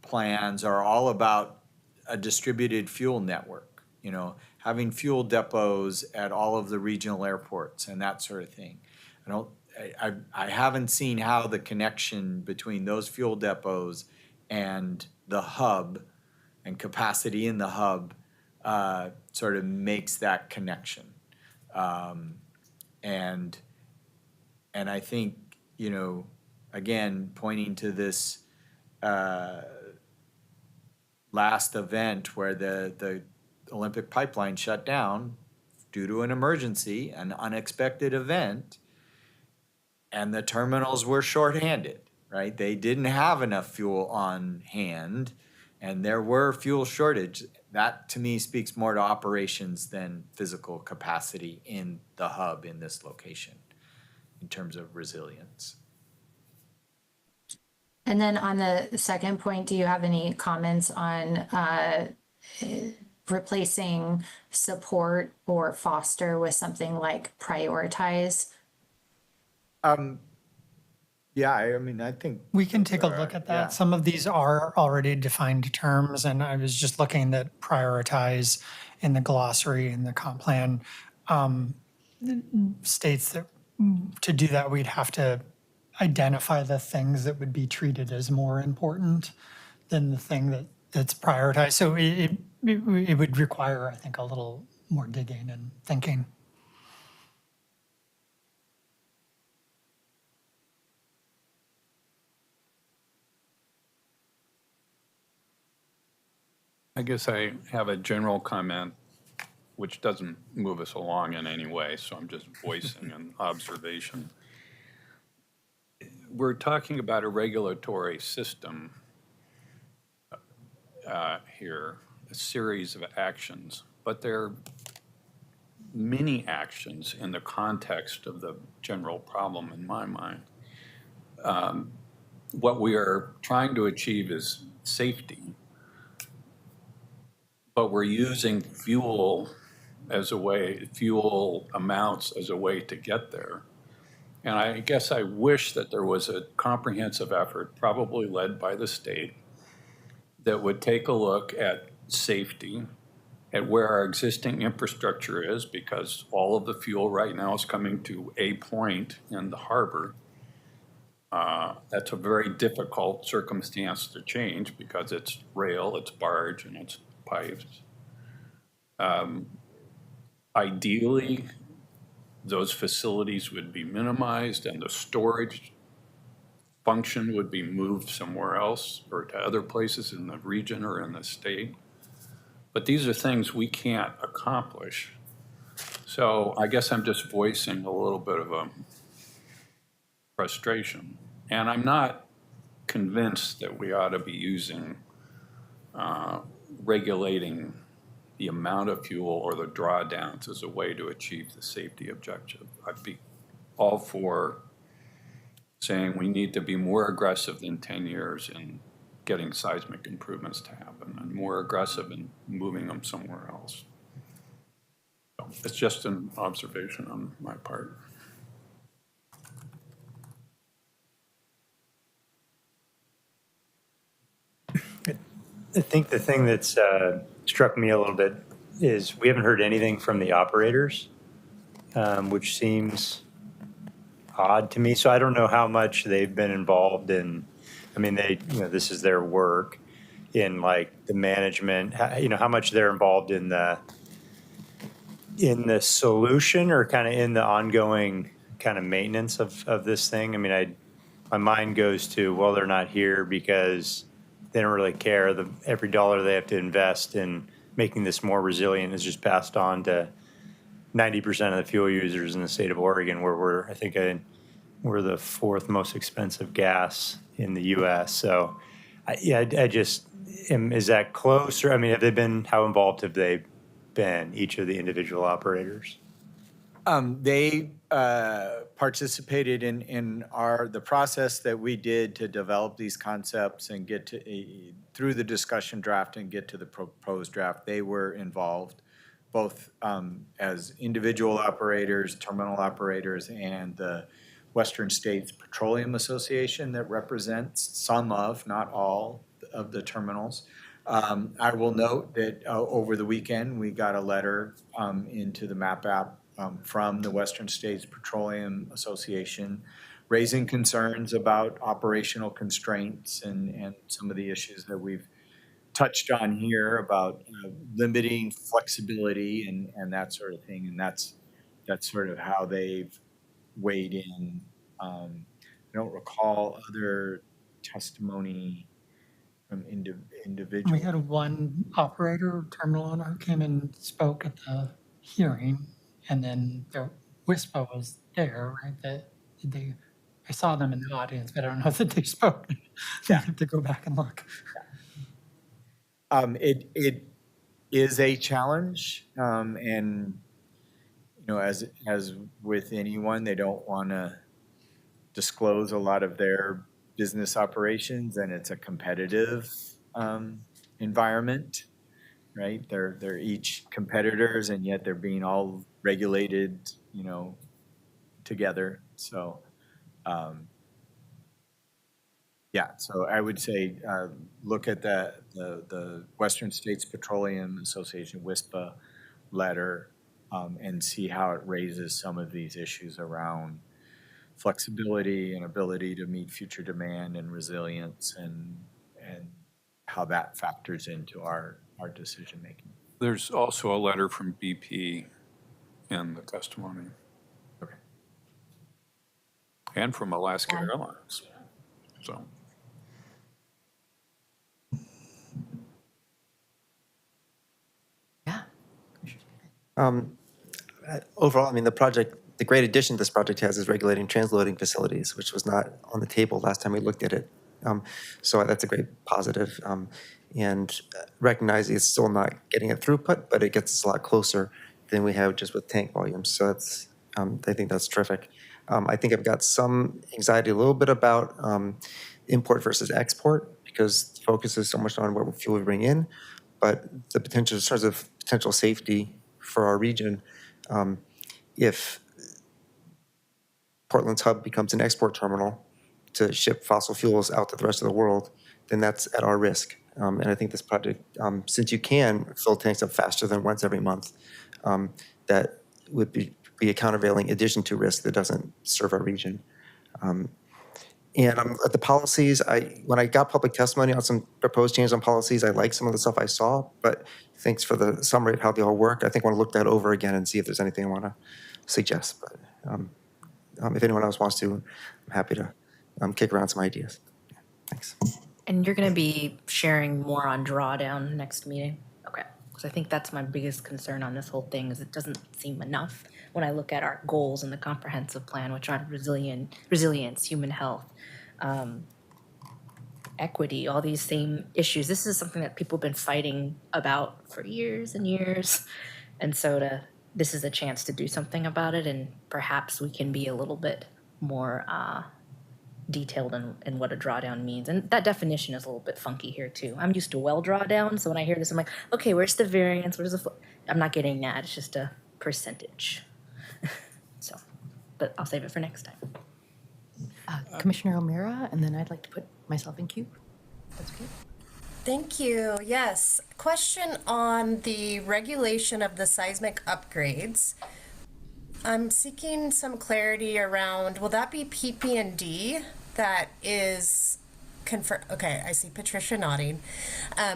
plans are all about a distributed fuel network, you know, having fuel depots at all of the regional airports and that sort of thing. I haven't seen how the connection between those fuel depots and the hub and capacity in the hub sort of makes that connection. And I think, you know, again, pointing to this last event where the Olympic pipeline shut down due to an emergency, an unexpected event, and the terminals were shorthanded, right? They didn't have enough fuel on hand, and there were fuel shortage. That, to me, speaks more to operations than physical capacity in the hub in this location in terms of resilience. And then on the second point, do you have any comments on replacing support or foster with something like prioritize? Yeah, I mean, I think We can take a look at that. yeah. Some of these are already defined terms, and I was just looking at prioritize in the glossary in the comp plan states that to do that, we'd have to identify the things that would be treated as more important than the thing that's prioritized. So it would require, I think, a little more digging and thinking. I guess I have a general comment, which doesn't move us along in any way, so I'm just voicing an observation. We're talking about a regulatory system here, a series of actions, but there are many actions in the context of the general problem in my mind. What we are trying to achieve is safety, but we're using fuel amounts as a way to get there. And I guess I wish that there was a comprehensive effort, probably led by the state, that would take a look at safety, at where our existing infrastructure is, because all of the fuel right now is coming to a point in the harbor. That's a very difficult circumstance to change because it's rail, it's barge, and it's pipes. Ideally, those facilities would be minimized and the storage function would be moved somewhere else or to other places in the region or in the state. But these are things we can't accomplish. So I guess I'm just voicing a little bit of a frustration. And I'm not convinced that we ought to be using regulating the amount of fuel or the drawdowns as a way to achieve the safety objective. I'd be all for saying we need to be more aggressive than 10 years in getting seismic improvements to happen and more aggressive in moving them somewhere else. So it's just an observation on my part. I think the thing that's struck me a little bit is we haven't heard anything from the operators, which seems odd to me. So I don't know how much they've been involved in. I mean, this is their work in like the management. How much they're involved in the solution or kind of in the ongoing kind of maintenance of this thing. I mean, my mind goes to, well, they're not here because they don't really care. Every dollar they have to invest in making this more resilient is just passed on to 90% of the fuel users in the state of Oregon, where we're the fourth most expensive gas in the U.S. So, is that close? Or, I mean, how involved have they been, each of the individual operators? They participated in the process that we did to develop these concepts and get to through the discussion draft and get to the proposed draft. They were involved both as individual operators, terminal operators, and the Western States Petroleum Association that represents some of, not all, of the terminals. I will note that over the weekend, we got a letter into the MAP app from the Western States Petroleum Association, raising concerns about operational constraints and some of the issues that we've touched on here about limiting flexibility and that sort of thing. And that's sort of how they've weighed in. I don't recall other testimony from individuals. We had one operator, terminal owner, who came and spoke at the hearing. And then WISPA was there, right? I saw them in the audience, but I don't know that they spoke. I have to go back and look. It is a challenge, and as with anyone, they don't want to disclose a lot of their business operations, and it's a competitive environment. Right, they're each competitors, and yet they're being all regulated, together. So, so I would say look at the Western States Petroleum Association WISPA letter and see how it raises some of these issues around flexibility and ability to meet future demand and resilience, and how that factors into our decision making. There's also a letter from BP in the testimony. Okay. And from Alaska Airlines. So. Yeah. Overall, I mean, the great addition this project has is regulating transloading facilities, which was not on the table last time we looked at it. So that's a great positive. And recognizing it's still not getting a throughput, but it gets us a lot closer than we have just with tank volumes. So that's, I think that's terrific. I think I've got some anxiety a little bit about import versus export, because the focus is so much on what fuel we bring in, but the potential, in terms of potential safety for our region, if Portland's hub becomes an export terminal to ship fossil fuels out to the rest of the world, then that's at our risk. And I think this project, since you can fill tanks up faster than once every month, that would be a countervailing addition to risk that doesn't serve our region. And at the policies, when I got public testimony on some proposed changes on policies, I like some of the stuff I saw, but thanks for the summary of how they all work. I think I want to look that over again and see if there's anything I want to suggest. But if anyone else wants to, I'm happy to kick around some ideas. Yeah, thanks. And you're going to be sharing more on drawdown next meeting? Okay. Because I think that's my biggest concern on this whole thing is it doesn't seem enough when I look at our goals in the comprehensive plan, which are resilience, human health, equity, all these same issues. This is something that people have been fighting about for years and years. And so this is a chance to do something about it, and perhaps we can be a little bit more detailed in what a drawdown means. And that definition is a little bit funky here too. I'm used to well drawdown, so when I hear this, I'm like, okay, where's the variance? Where's the I'm not getting that. It's just a percentage. So, but I'll save it for next time. Commissioner O'Meara, and then I'd like to put myself in queue. That's good. Thank you. Yes. Question on the regulation of the seismic upgrades. I'm seeking some clarity around, will that be PP&D that is okay, I see Patricia nodding.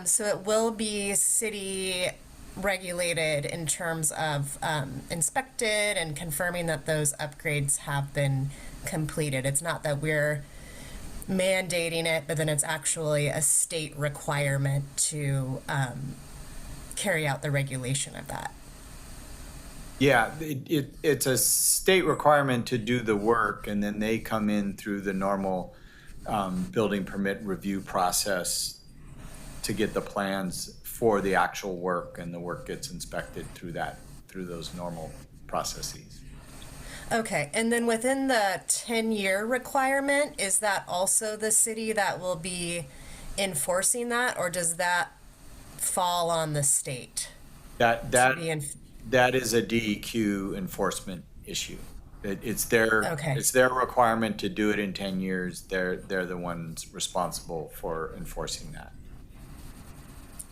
So it will be city regulated in terms of inspected and confirming that those upgrades have been completed. It's not that we're mandating it, but then it's actually a state requirement to carry out the regulation of that. Yeah, it's a state requirement to do the work, and then they come in through the normal building permit review process to get the plans for the actual work, and the work gets inspected through those normal processes. Okay, and then within the 10-year requirement, is that also the city that will be enforcing that, or does that fall on the state? That is a DEQ enforcement issue. It's their requirement to do it in 10 years. They're the ones responsible for enforcing that.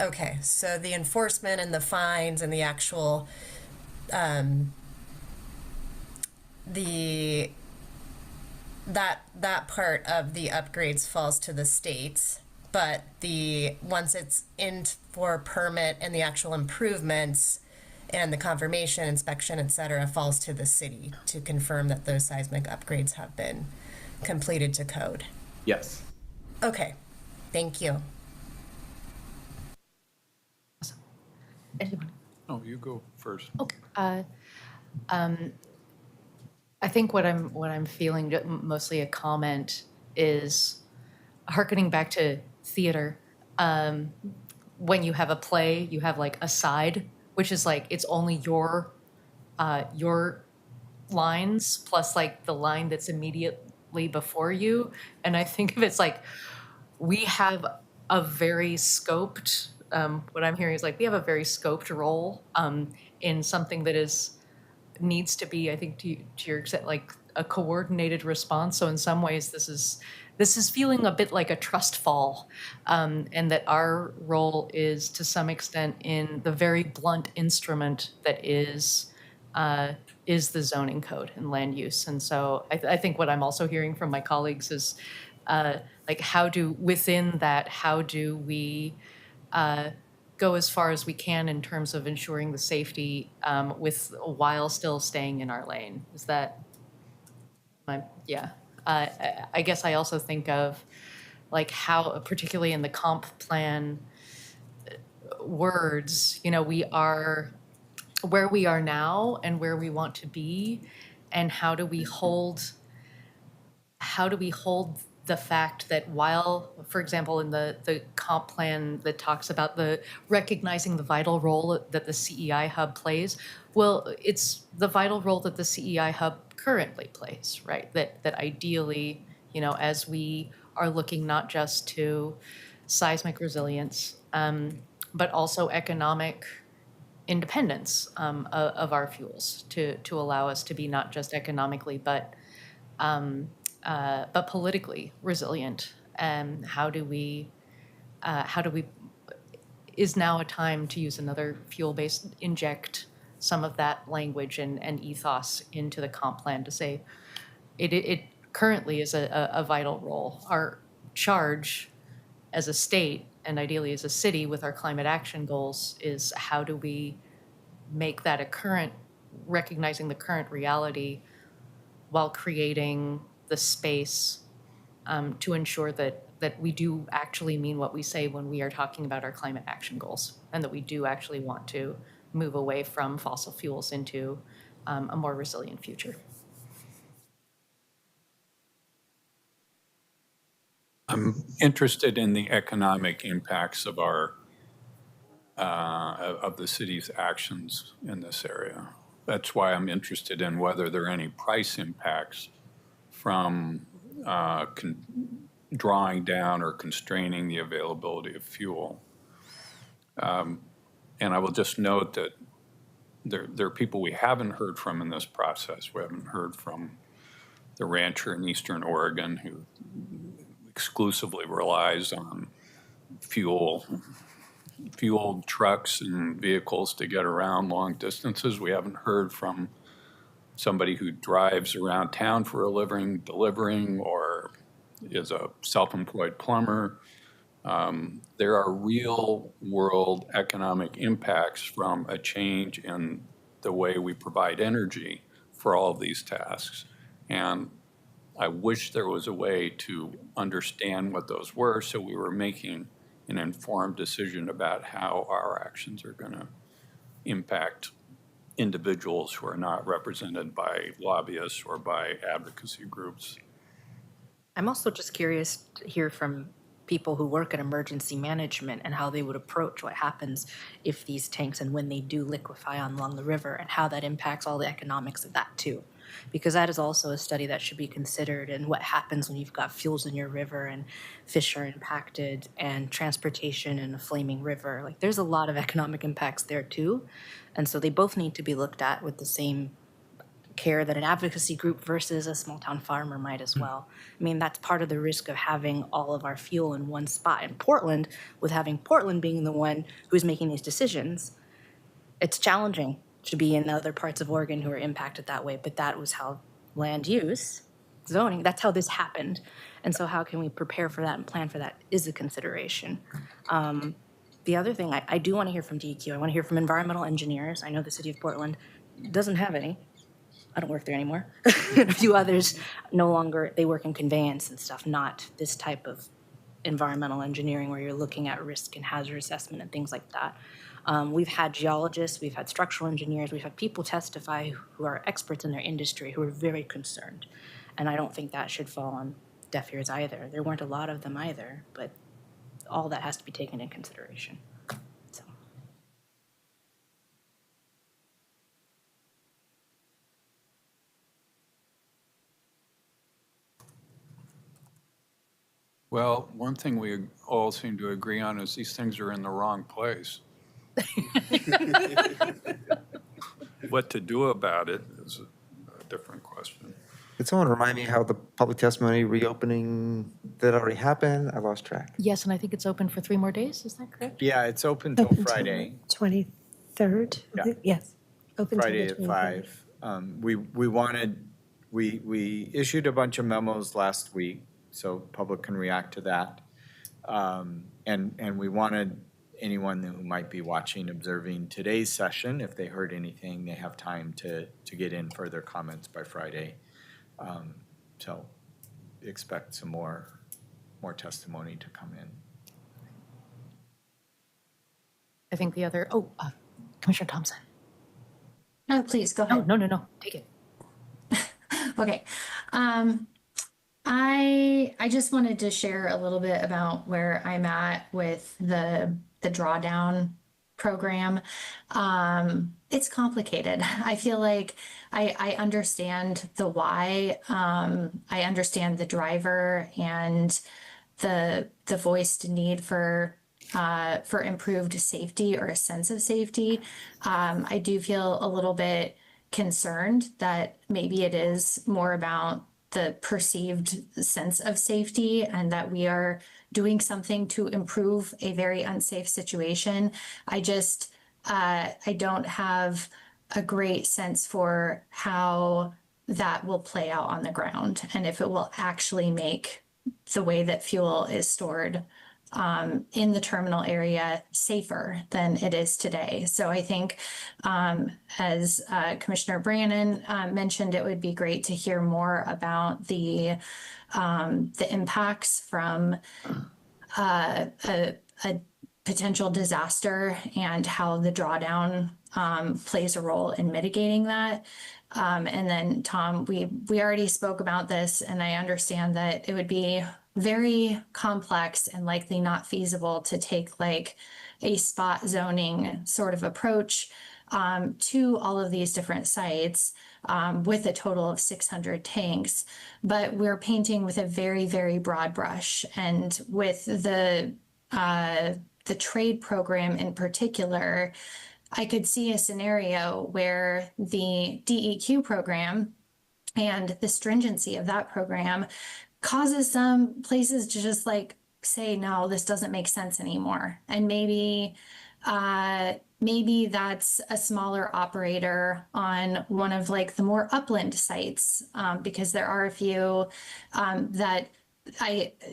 Okay, so the enforcement and the fines and the actual that part of the upgrades falls to the states, but once it's in for permit and the actual improvements and the confirmation, inspection, et cetera, falls to the city to confirm that those seismic upgrades have been completed to code. Yes. Okay, thank you. Anyone? No, you go first. Okay. I think what I'm feeling, mostly a comment, is hearkening back to theater. When you have a play, you have like a side, which is like it's only your lines plus like the line that's immediately before you. And I think of it's like we have a very scoped. What I'm hearing is like we have a very scoped role in something that needs to be, I think, to your extent, like a coordinated response. So in some ways, this is feeling a bit like a trust fall, and that our role is to some extent in the very blunt instrument that is the zoning code and land use. And so I think what I'm also hearing from my colleagues is like how do we go as far as we can in terms of ensuring the safety while still staying in our lane. Is that yeah. I guess I also think of like how, particularly in the comp plan words, we are where we are now and where we want to be, and how do we hold the fact that while, for example, in the comp plan that talks about the recognizing the vital role that the CEI hub plays, well, it's the vital role that the CEI hub currently plays, right? That ideally, as we are looking not just to seismic resilience, but also economic independence of our fuels to allow us to be not just economically, but but politically resilient. And how do we, is now a time to use another fuel-based, inject some of that language and ethos into the comp plan to say, it currently is a vital role. Our charge as a state and ideally as a city with our climate action goals is how do we make that a current, recognizing the current reality while creating the space to ensure that we do actually mean what we say when we are talking about our climate action goals, and that we do actually want to move away from fossil fuels into a more resilient future. I'm interested in the economic impacts of our of the city's actions in this area. That's why I'm interested in whether there are any price impacts from drawing down or constraining the availability of fuel. And I will just note that there are people we haven't heard from in this process. We haven't heard from the rancher in Eastern Oregon who exclusively relies on fueled trucks and vehicles to get around long distances. We haven't heard from somebody who drives around town for a living, delivering, or is a self-employed plumber. There are real world economic impacts from a change in the way we provide energy for all of these tasks. And I wish there was a way to understand what those were so we were making an informed decision about how our actions are going to impact individuals who are not represented by lobbyists or by advocacy groups. I'm also just curious to hear from people who work in emergency management and how they would approach what happens if these tanks and when they do liquefy along the river, and how that impacts all the economics of that too. Because that is also a study that should be considered, and what happens when you've got fuels in your river and fish are impacted and transportation in a flaming river. Like, there's a lot of economic impacts there too. And so they both need to be looked at with the same care that an advocacy group versus a small town farmer might as well. I mean, that's part of the risk of having all of our fuel in one spot. In Portland, with having Portland being the one who's making these decisions, it's challenging to be in other parts of Oregon who are impacted that way. But that was how land use, zoning, that's how this happened. And so how can we prepare for that and plan for that is a consideration. The other thing, I do want to hear from DEQ. I want to hear from environmental engineers. I know the city of Portland doesn't have any. I don't work there anymore. A few others no longer, they work in conveyance and stuff, not this type of environmental engineering where you're looking at risk and hazard assessment and things like that. We've had geologists, we've had structural engineers, we've had people testify who are experts in their industry who are very concerned. And I don't think that should fall on deaf ears either. There weren't a lot of them either, but all that has to be taken into consideration. So. Well, one thing we all seem to agree on is these things are in the wrong place. What to do about it is a different question. Could someone remind me how the public testimony reopening that already happened? I lost track. Yes, and I think it's open for 3 more days, is that correct? Yeah, it's open till Friday. 23rd? Yeah. Yes. Open till Friday the at 23rd. 5. We issued a bunch of memos last week, so public can react to that. And we wanted anyone who might be watching, observing today's session, if they heard anything, they have time to get in further comments by Friday. So expect some more testimony to come in. I think the other, Commissioner Thompson. No, please, go ahead. No, take it. Okay. I just wanted to share a little bit about where I'm at with the drawdown program. It's complicated. I feel like I understand the why. I understand the driver and the voiced need for improved safety or a sense of safety. I do feel a little bit concerned that maybe it is more about the perceived sense of safety and that we are doing something to improve a very unsafe situation. I just, I don't have a great sense for how that will play out on the ground and if it will actually make the way that fuel is stored in the terminal area safer than it is today. So I think, as Commissioner Brannon mentioned, it would be great to hear more about the impacts from a potential disaster and how the drawdown plays a role in mitigating that. And then, Tom, we already spoke about this, and I understand that it would be very complex and likely not feasible to take like a spot zoning sort of approach to all of these different sites with a total of 600 tanks. But we're painting with a very, very broad brush. And with the trade program in particular, I could see a scenario where the DEQ program and the stringency of that program causes some places to just like say, no, this doesn't make sense anymore. And maybe that's a smaller operator on one of like the more upland sites, because there are a few that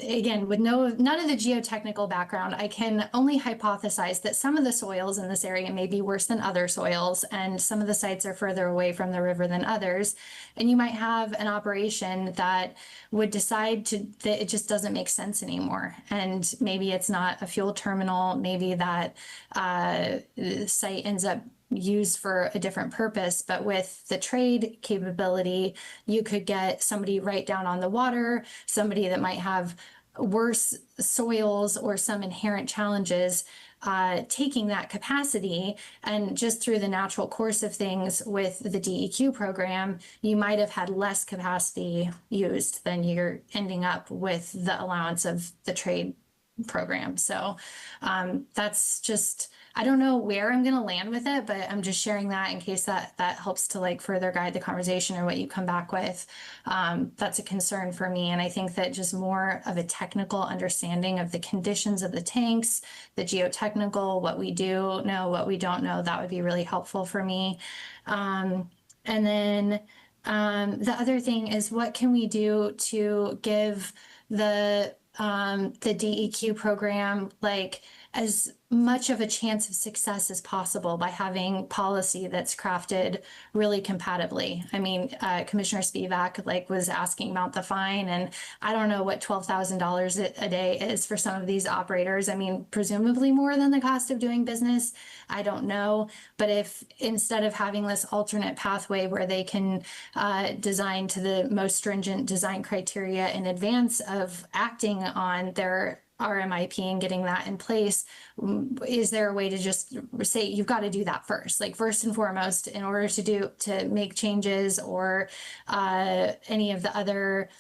again, with none of the geotechnical background, I can only hypothesize that some of the soils in this area may be worse than other soils, and some of the sites are further away from the river than others. And you might have an operation that would decide that it just doesn't make sense anymore. And maybe it's not a fuel terminal, maybe that site ends up used for a different purpose. But with the trade capability, you could get somebody right down on the water, somebody that might have worse soils or some inherent challenges, taking that capacity. And just through the natural course of things with the DEQ program, you might have had less capacity used than you're ending up with the allowance of the trade program. So that's just, I don't know where I'm going to land with it, but I'm just sharing that in case that helps to like further guide the conversation or what you come back with. That's a concern for me. And I think that just more of a technical understanding of the conditions of the tanks, the geotechnical, what we do know, what we don't know, that would be really helpful for me. And then the other thing is, what can we do to give the DEQ program like as much of a chance of success as possible by having policy that's crafted really compatibly. I mean, Commissioner Spivak like was asking about the fine, and I don't know what $12,000 a day is for some of these operators. I mean, presumably more than the cost of doing business. I don't know. But if instead of having this alternate pathway where they can design to the most stringent design criteria in advance of acting on their RMIP and getting that in place, is there a way to just say you've got to do that first, like first and foremost, in order to make changes or any of the other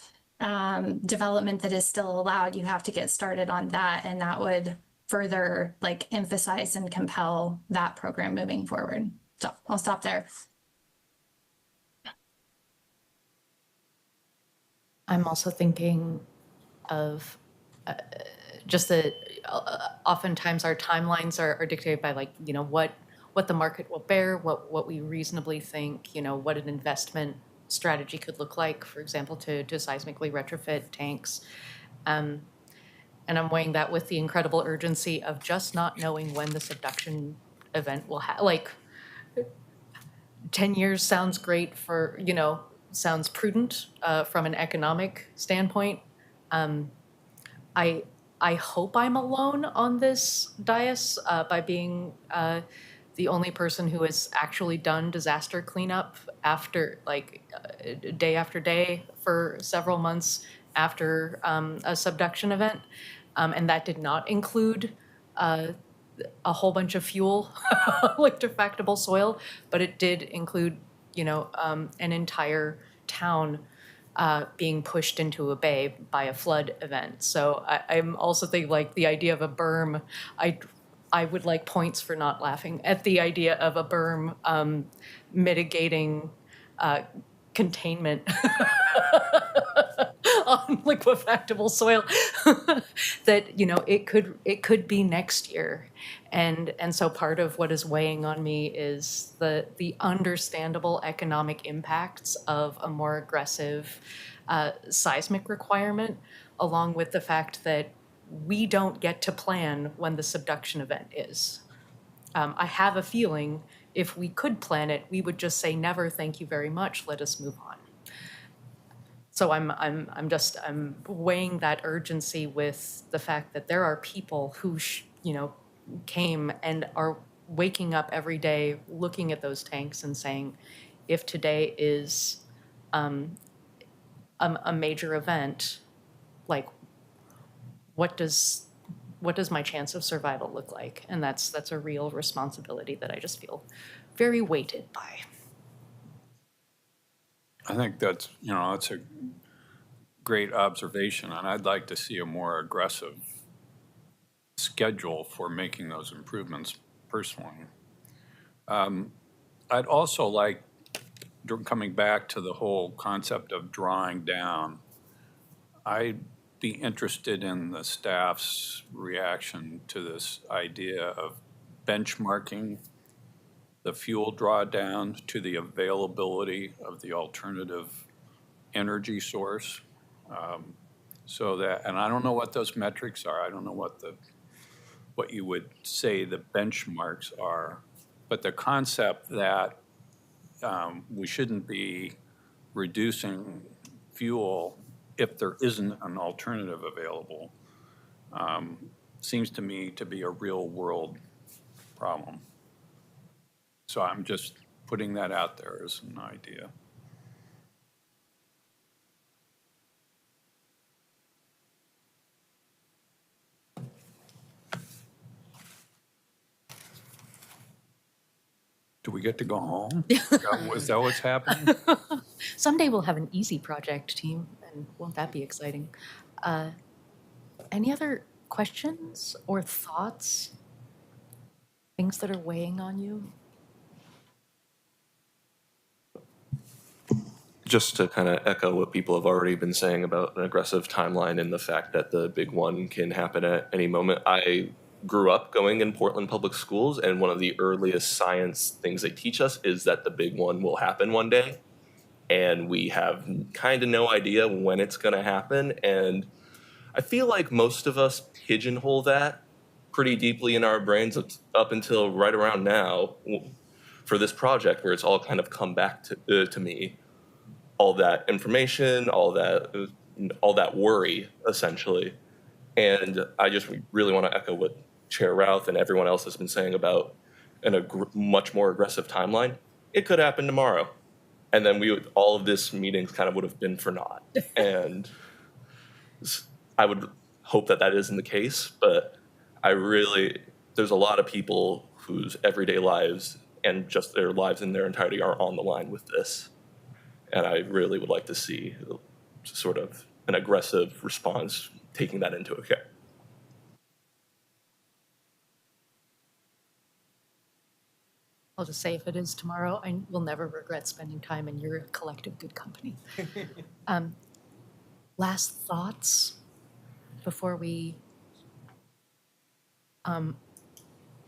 development that is still allowed, you have to get started on that, and that would further like emphasize and compel that program moving forward. So I'll stop there. I'm also thinking of just that oftentimes our timelines are dictated by like, you know, what the market will bear, what we reasonably think, you know, what an investment strategy could look like, for example, to seismically retrofit tanks. And I'm weighing that with the incredible urgency of just not knowing when the subduction event will like 10 years sounds great for, you know, sounds prudent from an economic standpoint. I hope I'm alone on this dais by being the only person who has actually done disaster cleanup after day after day for several months after a subduction event. And that did not include a whole bunch of fuel, liquefiable soil, but it did include, you know, an entire town being pushed into a bay by a flood event. So I'm also thinking like the idea of a berm, I would like points for not laughing at the idea of a berm mitigating containment on liquefiable soil, that, you know, it could be next year. And so part of what is weighing on me is the understandable economic impacts of a more aggressive seismic requirement, along with the fact that we don't get to plan when the subduction event is. I have a feeling if we could plan it, we would just say never, thank you very much, let us move on. So I'm weighing that urgency with the fact that there are people who came and are waking up every day looking at those tanks and saying, if today is a major event, like what does my chance of survival look like? And that's a real responsibility that I just feel very weighted by. I think that's a great observation, and I'd like to see a more aggressive schedule for making those improvements personally. I'd also like, coming back to the whole concept of drawing down, I'd be interested in the staff's reaction to this idea of benchmarking the fuel drawdown to the availability of the alternative energy source. So that, and I don't know what those metrics are. I don't know what you would say the benchmarks are, but the concept that we shouldn't be reducing fuel if there isn't an alternative available seems to me to be a real world problem. So I'm just putting that out there as an idea. Do we get to go home? Is that what's happening? Someday we'll have an easy project team, and won't that be exciting? Any other questions or thoughts? Things that are weighing on you? Just to kind of echo what people have already been saying about an aggressive timeline and the fact that the big one can happen at any moment. I grew up going in Portland public schools, and one of the earliest science things they teach us is that the big one will happen one day. And we have kind of no idea when it's going to happen. And I feel like most of us pigeonhole that pretty deeply in our brains up until right around now for this project, where it's all kind of come back to me. All that information, all that worry, essentially. And I just really want to echo what Chair Routh and everyone else has been saying about a much more aggressive timeline. It could happen tomorrow. And then all of this meetings kind of would have been for naught. And I would hope that isn't the case, but there's a lot of people whose everyday lives and just their lives in their entirety are on the line with this. And I really would like to see sort of an aggressive response taking that into account. I'll just say, if it is tomorrow, I will never regret spending time in your collective good company. Last thoughts before we...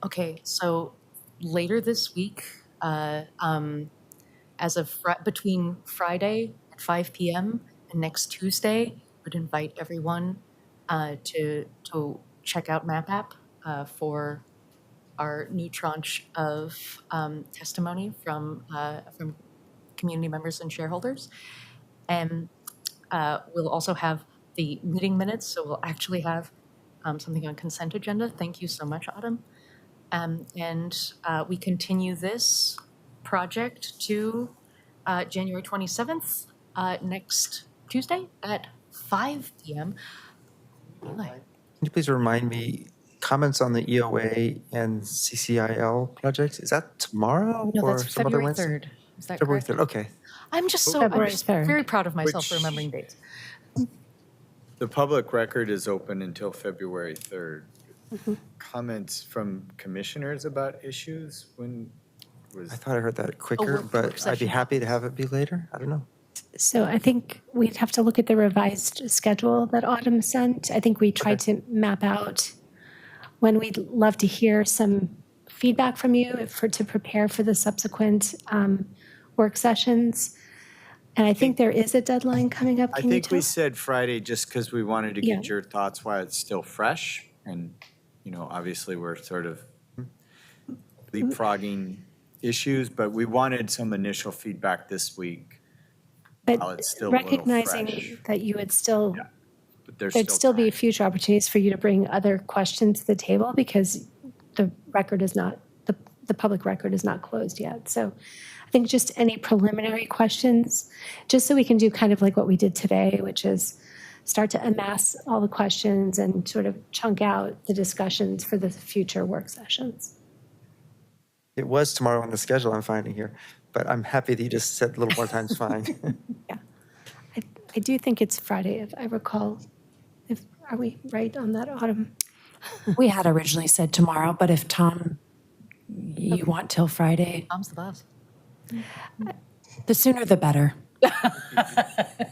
okay, so later this week, as of between Friday at 5 p.m. and next Tuesday, I would invite everyone to check out MapApp for our new tranche of testimony from community members and shareholders. And we'll also have the meeting minutes, so we'll actually have something on consent agenda. Thank you so much, Autumn. And we continue this project to January 27th, next Tuesday at 5 p.m. Can you please remind me, comments on the EOA and CCIL projects, is that tomorrow No, or that's some other February Wednesday? 3rd. Is that February correct? 3rd, okay. I'm just February 3rd. very proud of myself for remembering dates. The public record is open until February 3rd. Comments from commissioners about issues? When was? I thought I heard that quicker, work but I'd be session. happy to have it be later. I don't know. So I think we'd have to look at the revised schedule that Autumn sent. I think we tried to map out when we'd love to hear some feedback from you to prepare for the subsequent work sessions. And I think there is a deadline coming up. I Can you think we tell? said Friday just because we wanted to Yeah. get your thoughts while it's still fresh. And, you know, obviously we're sort of leapfrogging issues, but we wanted some initial feedback this week while But it's still a little recognizing fresh. that you would still, But there's there'd still be time. future opportunities for you to bring other questions to the table because the record is not, the public record is not closed yet. So I think just any preliminary questions, just so we can do kind of like what we did today, which is start to amass all the questions and sort of chunk out the discussions for the future work sessions. It was tomorrow on the schedule, I'm finding here, but I'm happy that you just said a little more time's fine. I do think it's Friday, if I recall. Are we right on that, Autumn? We had originally said tomorrow, but if Tom, you want till Friday, Tom's the boss. the sooner the better.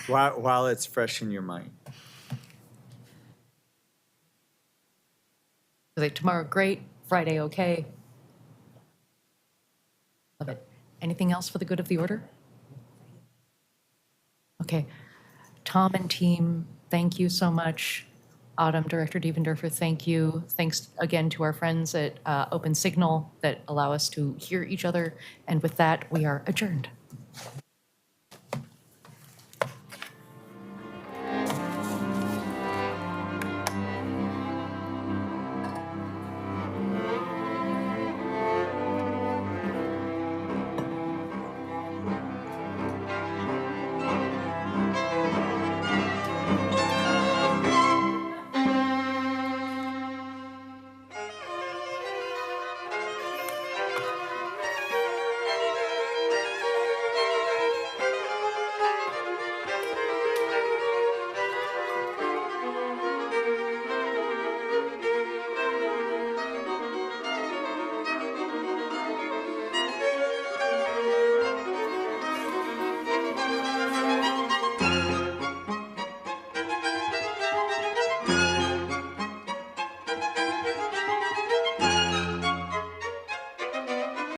While it's fresh in your mind. Like tomorrow, great. Friday, okay. Love it. Anything else for the good of the order? Okay. Tom and team, thank you so much. Autumn, Director Diefendorfer, thank you. Thanks again to our friends at Open Signal that allow us to hear each other. And with that, we are adjourned.